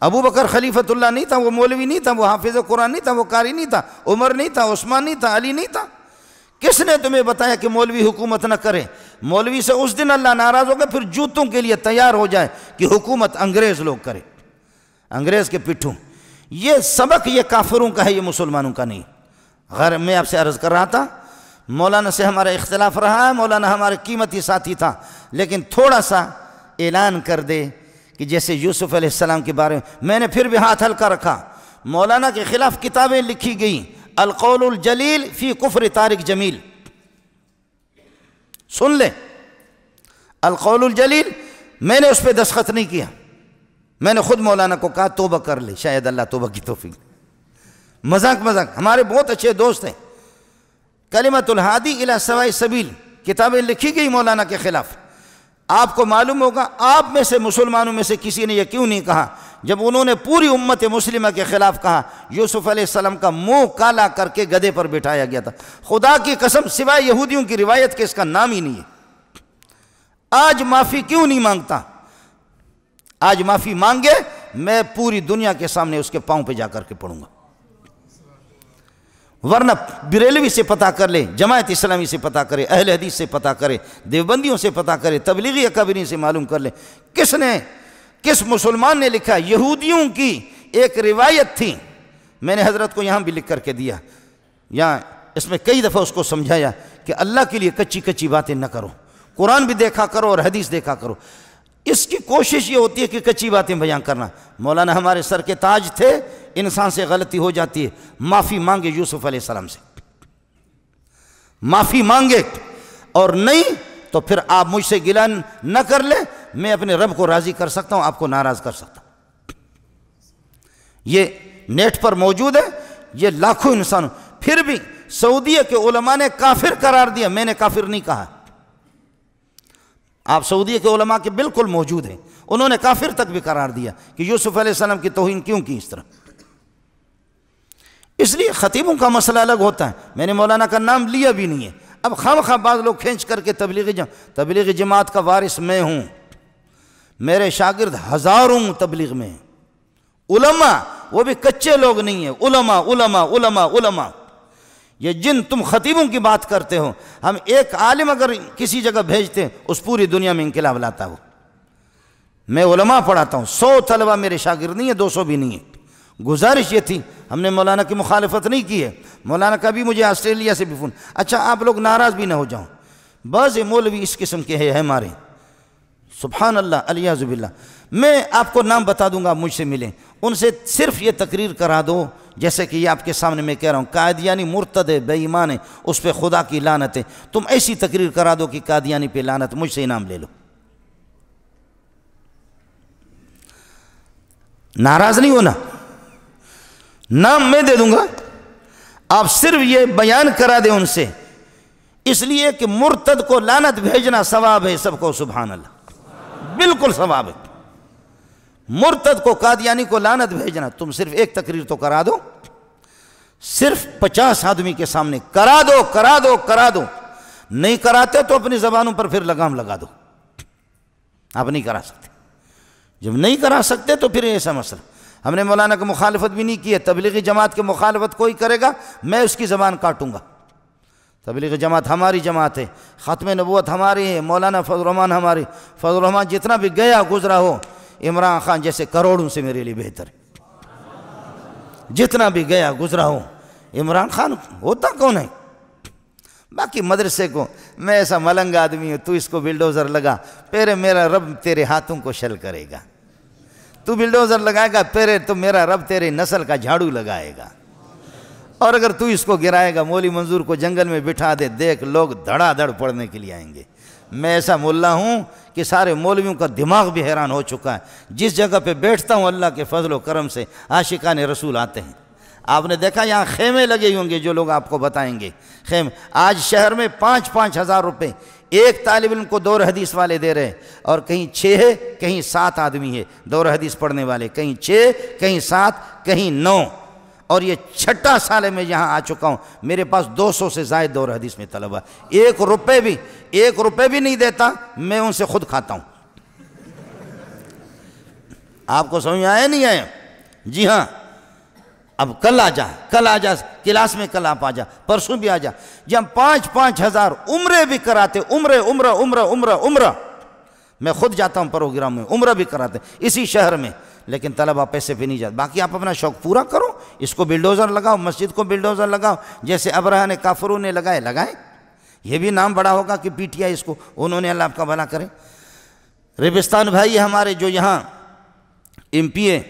ابو بکر خلیفۃ اللہ نہیں تھا، وہ مولوی نہیں تھا، وہ حافظ قرآن نہیں تھا، وہ قاری نہیں تھا، عمر نہیں تھا، عثمان نہیں تھا، علی نہیں تھا۔ کس نے تمہیں بتایا کہ مولوی حکومت نہ کرے؟ مولوی سے اس دن اللہ ناراض ہو گیا، پھر جوتوں کے لیے تیار ہو جائے کہ حکومت انگریز لوگ کرے، انگریز کے پٹھوں۔ یہ سبق یہ کافروں کا ہے، یہ مسلمانوں کا نہیں۔ غیر میں آپ سے عرض کر رہا تھا، مولانا سے ہمارا اختلاف رہا ہے، مولانا ہمارے قیمتی ساتھی تھا، لیکن تھوڑا سا اعلان کر دے کہ جیسے یوسف علیہ السلام کے بارے میں نے پھر بھی ہاتھ ہلکا رکھا۔ مولانا کے خلاف کتابیں لکھی گئیں، القول الجلیل فی کفر طارق جمیل، سن لیں، القول الجلیل، میں نے اس پہ دستخط نہیں کیا، میں نے خود مولانا کو کہا توبہ کر لے، شاید اللہ توبہ کی توفیق۔ مذاق ہمارے بہت اچھے دوست ہیں، کلمۃ الہادی الی سواء السبیل کتابیں لکھی گئی مولانا کے خلاف۔ آپ کو معلوم ہوگا آپ میں سے مسلمانوں میں سے کسی نے یہ کیوں نہیں کہا جب انہوں نے پوری امت مسلمہ کے خلاف کہا؟ یوسف علیہ السلام کا منہ کالا کر کے گدھے پر بٹھایا گیا تھا، خدا کی قسم سوائے یہودیوں کی روایت کے اس کا نام ہی نہیں ہے۔ آج معافی کیوں نہیں مانگتا؟ آج معافی مانگے، میں پوری دنیا کے سامنے اس کے پاؤں پہ جا کر کے پڑوں گا، ورنہ بریلوی سے پتہ کر لے، جماعت اسلامی سے پتہ کرے، اہل حدیث سے پتہ کرے، دیوبندیوں سے پتہ کرے، تبلیغی اکابرین سے معلوم کر لے کس مسلمان نے لکھا؟ یہودیوں کی ایک روایت تھی، میں نے حضرت کو یہاں بھی لکھ کر کے دیا، یہاں اس میں کئی دفعہ اس کو سمجھایا کہ اللہ کے لیے کچی باتیں نہ کرو، قرآن بھی دیکھا کرو اور حدیث دیکھا کرو۔ اس کی کوشش یہ ہوتی ہے کہ کچی باتیں بیان کرنا۔ مولانا ہمارے سر کے تاج تھے، انسان سے غلطی ہو جاتی ہے، معافی مانگے یوسف علیہ السلام سے، معافی مانگے، اور نہیں تو پھر آپ مجھ سے گلہ نہ کر لیں، میں اپنے رب کو راضی کر سکتا ہوں، آپ کو ناراض کر سکتا ہوں۔ یہ نیٹ پر موجود ہے، یہ لاکھوں انسانوں، پھر بھی سعودیہ کے علماء نے کافر قرار دیا، میں نے کافر نہیں کہا۔ آپ سعودیہ کے علماء کے بالکل موجود ہیں، انہوں نے کافر تک بھی قرار دیا کہ یوسف علیہ السلام کی توہین کیوں کی اس طرح۔ اس لیے خطیبوں کا مسئلہ الگ ہوتا ہے، میں نے مولانا کا نام لیا بھی نہیں ہے۔ اب خواہ بعض لوگ کھینچ کر کے تبلیغی جماعت کا وارث میں ہوں، میرے شاگرد ہزاروں تبلیغ میں ہیں، علماء وہ بھی کچے لوگ نہیں ہیں، علماء علماء علماء علماء۔ یہ جن تم خطیبوں کی بات کرتے ہو، ہم ایک عالم اگر کسی جگہ بھیجتے ہیں اس پوری دنیا میں انقلاب لاتا ہو۔ میں علماء پڑھاتا ہوں، 100 طلبہ میرے شاگرد نہیں ہیں، 200 بھی نہیں ہیں۔ گزارش یہ تھی، ہم نے مولانا کی مخالفت نہیں کی ہے، مولانا کا بھی مجھے آسٹریلیا سے بھی فون، اچھا آپ لوگ ناراض بھی نہ ہو جاؤں، بعض مولوی اس قسم کے ہیں ہمارے، سبحان اللہ الیاذ باللہ، میں آپ کو نام بتا دوں گا، مجھ سے ملیں، ان سے صرف یہ تقریر کرا دو جیسے کہ یہ آپ کے سامنے میں کہہ رہا ہوں، قادیانی مرتد ہے، بے ایمان ہے، اس پہ خدا کی لعنت ہے، تم ایسی تقریر کرا دو کہ قادیانی پہ لعنت، مجھ سے انعام لے لو۔ ناراض نہیں ہونا، نام میں دے دوں گا، آپ صرف یہ بیان کرا دیں ان سے، اس لیے کہ مرتد کو لعنت بھیجنا ثواب ہے سب کو، سبحان اللہ، بالکل ثواب ہے۔ مرتد کو قادیانی کو لعنت بھیجنا، تم صرف ایک تقریر تو کرا دو، صرف 50 آدمی کے سامنے کرا دو کرا دو کرا دو، نہیں کراتے تو اپنی زبانوں پر پھر لگام لگا دو، آپ نہیں کرا سکتے، جب نہیں کرا سکتے تو پھر ایسا مسئلہ۔ ہم نے مولانا کی مخالفت بھی نہیں کی ہے، تبلیغی جماعت کی مخالفت کوئی کرے گا میں اس کی زبان کاٹوں گا۔ تبلیغی جماعت ہماری جماعت ہے، ختم نبوت ہماری ہے، مولانا فضل الرحمان ہماری، فضل الرحمان جتنا بھی گیا گزرا ہو، عمران خان جیسے کروڑوں سے میرے لیے بہتر ہے، جتنا بھی گیا گزرا ہو، عمران خان ہوتا کون ہے؟ باقی مدرسے کو میں ایسا ملنگ آدمی ہوں، تو اس کو بلڈوزر لگا، پھر میرا رب تیرے ہاتھوں کو شل کرے گا، تو بلڈوزر لگائے گا، پھر تو میرا رب تیرے نسل کا جھاڑو لگائے گا۔ اور اگر تو اس کو گرائے گا مولوی منظور کو جنگل میں بٹھا دے، دیکھ لوگ دھڑا دھڑ پڑھنے کے لیے آئیں گے۔ میں ایسا ملا ہوں کہ سارے مولویوں کا دماغ بھی حیران ہو چکا ہے۔ جس جگہ پہ بیٹھتا ہوں اللہ کے فضل و کرم سے عاشقان رسول آتے ہیں۔ آپ نے دیکھا یہاں خیمے لگے ہوں گے، جو لوگ آپ کو بتائیں گے خیمے۔ آج شہر میں 5,000 روپے ایک طالب علم کو دور حدیث والے دے رہے، اور کہیں 6 ہے کہیں 7 آدمی ہے دور حدیث پڑھنے والے، کہیں 6 کہیں 7 کہیں 9، اور یہ 6واں سال ہے میں یہاں آ چکا ہوں۔ میرے پاس 200 سے زائد دور حدیث میں طلبہ، 1 روپے بھی نہیں دیتا، میں ان سے خود کھاتا ہوں۔ آپ کو سمجھ آیا نہیں آیا؟ جی ہاں، اب کل آ جا کلاس میں، کل آپ آ جا، پرسوں بھی آ جا۔ جب ہم 5,000 عمرے بھی کراتے، عمرہ میں خود جاتا ہوں پروگرام میں، عمرہ بھی کراتے اسی شہر میں، لیکن طلبہ پیسے پہ نہیں جاتے۔ باقی آپ اپنا شوق پورا کرو، اس کو بلڈوزر لگاؤ، مسجد کو بلڈوزر لگاؤ، جیسے ابرہہ نے کافروں نے لگائیں۔ یہ بھی نام بڑا ہوگا کہ پی ٹی آئی اس کو، انہوں نے اللہ آپ کا بھلا کرے۔ ربستان بھائی ہمارے جو یہاں ایم پی اے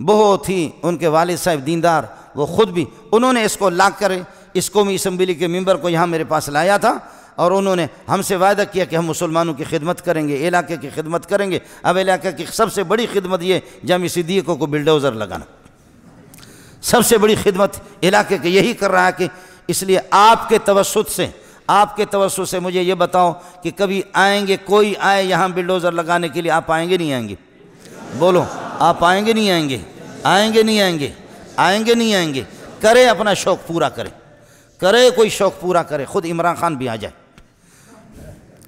بہت ہی، ان کے والد صاحب دیندار، وہ خود بھی انہوں نے اس کو لا کر اس قومی اسمبلی کے ممبر کو یہاں میرے پاس لایا تھا، اور انہوں نے ہم سے وعدہ کیا کہ ہم مسلمانوں کی خدمت کریں گے، علاقے کی خدمت کریں گے۔ اب علاقے کی سب سے بڑی خدمت یہ جامع صدیقوں کو بلڈوزر لگانا، سب سے بڑی خدمت علاقے کے یہی کر رہا ہے۔ کہ اس لیے آپ کے توسط سے مجھے یہ بتاؤ کہ کبھی آئیں گے، کوئی آئے یہاں بلڈوزر لگانے کے لیے، آپ آئیں گے نہیں آئیں گے؟ بولو، آپ آئیں گے نہیں آئیں گے؟ آئیں گے نہیں آئیں گے؟ آئیں گے نہیں آئیں گے؟ کرے اپنا شوق پورا کرے کوئی شوق پورا کرے، خود عمران خان بھی آ جائے،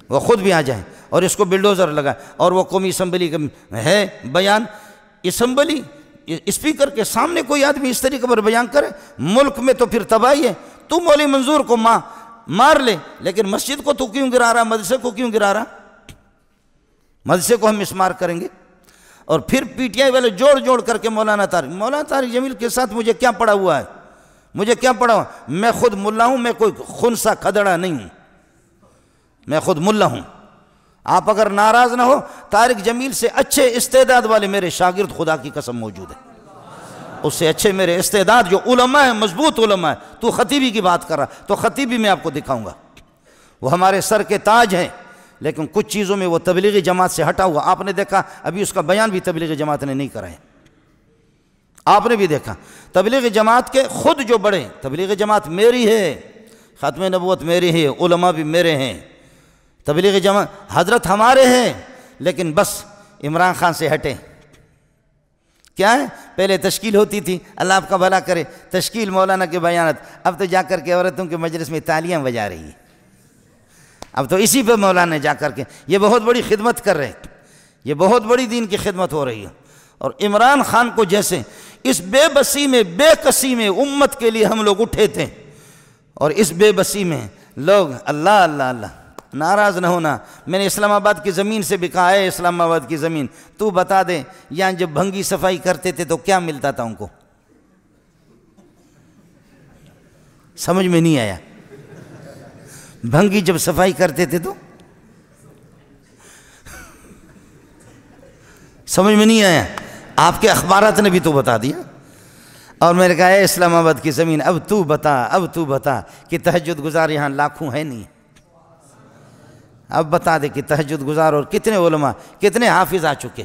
وہ خود بھی آ جائے اور اس کو بلڈوزر لگائے۔ اور وہ قومی اسمبلی کا ہے بیان، اسمبلی اسپیکر کے سامنے کوئی آدمی اس طریقے پر بیان کرے، ملک میں تو پھر تباہی ہے۔ تو مولوی منظور کو مار لے، لیکن مسجد کو تو کیوں گرا رہا، مدرسے کو کیوں گرا رہا؟ مدرسے کو ہم مسمار کریں گے۔ اور پھر پی ٹی آئی والے جوڑ کر کے مولانا طارق جمیل کے ساتھ مجھے کیا پڑا ہوا ہے؟ میں خود ملا ہوں، میں کوئی خنسا کھدڑا نہیں ہوں، میں خود ملا ہوں۔ آپ اگر ناراض نہ ہو، طارق جمیل سے اچھے استعداد والے میرے شاگرد خدا کی قسم موجود ہیں، اس سے اچھے میرے استعداد جو علماء ہیں، مضبوط علماء ہیں۔ تو خطیبی کی بات کر رہا، تو خطیبی میں آپ کو دکھاؤں گا، وہ ہمارے سر کے تاج ہیں، لیکن کچھ چیزوں میں وہ تبلیغی جماعت سے ہٹا ہوا۔ آپ نے دیکھا ابھی اس کا بیان بھی تبلیغی جماعت نے نہیں کرا ہے، آپ نے بھی دیکھا۔ تبلیغی جماعت کے خود جو بڑے، تبلیغی جماعت میری ہے، ختم نبوت میری ہے، علماء بھی میرے ہیں، تبلیغی جماعت حضرت ہمارے ہیں، لیکن بس عمران خان سے ہٹے۔ کیا ہے؟ پہلے تشکیل ہوتی تھی، اللہ آپ کا بھلا کرے، تشکیل مولانا کے بیانات، اب تو جا کر کے عورتوں کے مجلس میں تالیاں بجا رہی ہے، اب تو اسی پہ مولانا جا کر کے یہ بہت بڑی خدمت کر رہے ہیں، یہ بہت بڑی دین کی خدمت ہو رہی ہے۔ اور عمران خان کو جیسے اس بے بسی میں، بے کسی میں امت کے لیے ہم لوگ اٹھے تھے، اور اس بے بسی میں لوگ اللہ اللہ اللہ، ناراض نہ ہونا۔ میں نے اسلام آباد کی زمین سے بھی کہا ہے، اسلام آباد کی زمین تو بتا دے، یہاں جب بھنگی صفائی کرتے تھے تو کیا ملتا تھا ان کو؟ سمجھ میں نہیں آیا؟ بھنگی جب صفائی کرتے تھے تو سمجھ میں نہیں آیا؟ آپ کے اخبارات نے بھی تو بتا دیا۔ اور میں نے کہا ہے اسلام آباد کی زمین، اب تو بتا کہ تہجد گزار یہاں لاکھوں ہے نہیں، اب بتا دے کہ تہجد گزار اور کتنے علماء، کتنے حافظ آ چکے۔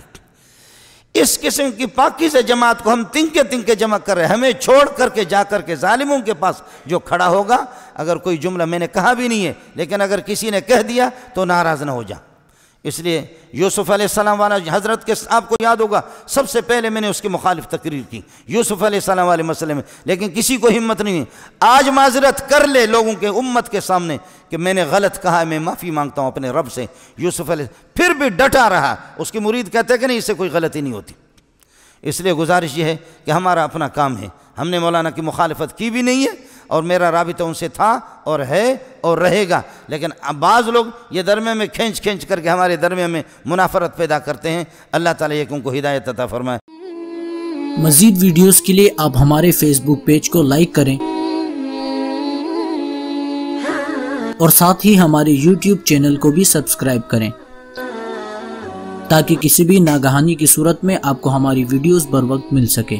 اس قسم کی پاکیزہ جماعت کو ہم تنکے جمع کر رہے ہیں، ہمیں چھوڑ کر کے جا کر کے ظالموں کے پاس جو کھڑا ہوگا، اگر کوئی جملہ میں نے کہا بھی نہیں ہے، لیکن اگر کسی نے کہہ دیا تو ناراض نہ ہو جا۔ اس لیے یوسف علیہ السلام والا حضرت کے آپ کو یاد ہوگا، سب سے پہلے میں نے اس کے مخالف تقریر کی یوسف علیہ السلام والے مسئلے میں، لیکن کسی کو ہمت نہیں ہے۔ آج معذرت کر لے لوگوں کے، امت کے سامنے کہ میں نے غلط کہا ہے، میں معافی مانگتا ہوں اپنے رب سے۔ یوسف علیہ پھر بھی ڈٹا رہا، اس کی مرید کہتے ہیں کہ نہیں، اس سے کوئی غلطی نہیں ہوتی۔ اس لیے گزارش یہ ہے کہ ہمارا اپنا کام ہے، ہم نے مولانا کی مخالفت کی بھی نہیں ہے، اور میرا رابطہ ان سے تھا اور ہے اور رہے گا، لیکن بعض لوگ یہ درمیان میں کھینچ کر کے ہمارے درمیان میں منافرت پیدا کرتے ہیں۔ اللہ تعالیٰ یکم کو ہدایت عطا فرمائے۔
مزید ویڈیوز کے لیے آپ ہمارے فیس بک پیج کو لائک کریں اور ساتھ ہی ہمارے یوٹیوب چینل کو بھی سبسکرائب کریں، تاکہ کسی بھی ناگہانی کی صورت میں آپ کو ہماری ویڈیوز بر وقت مل سکے۔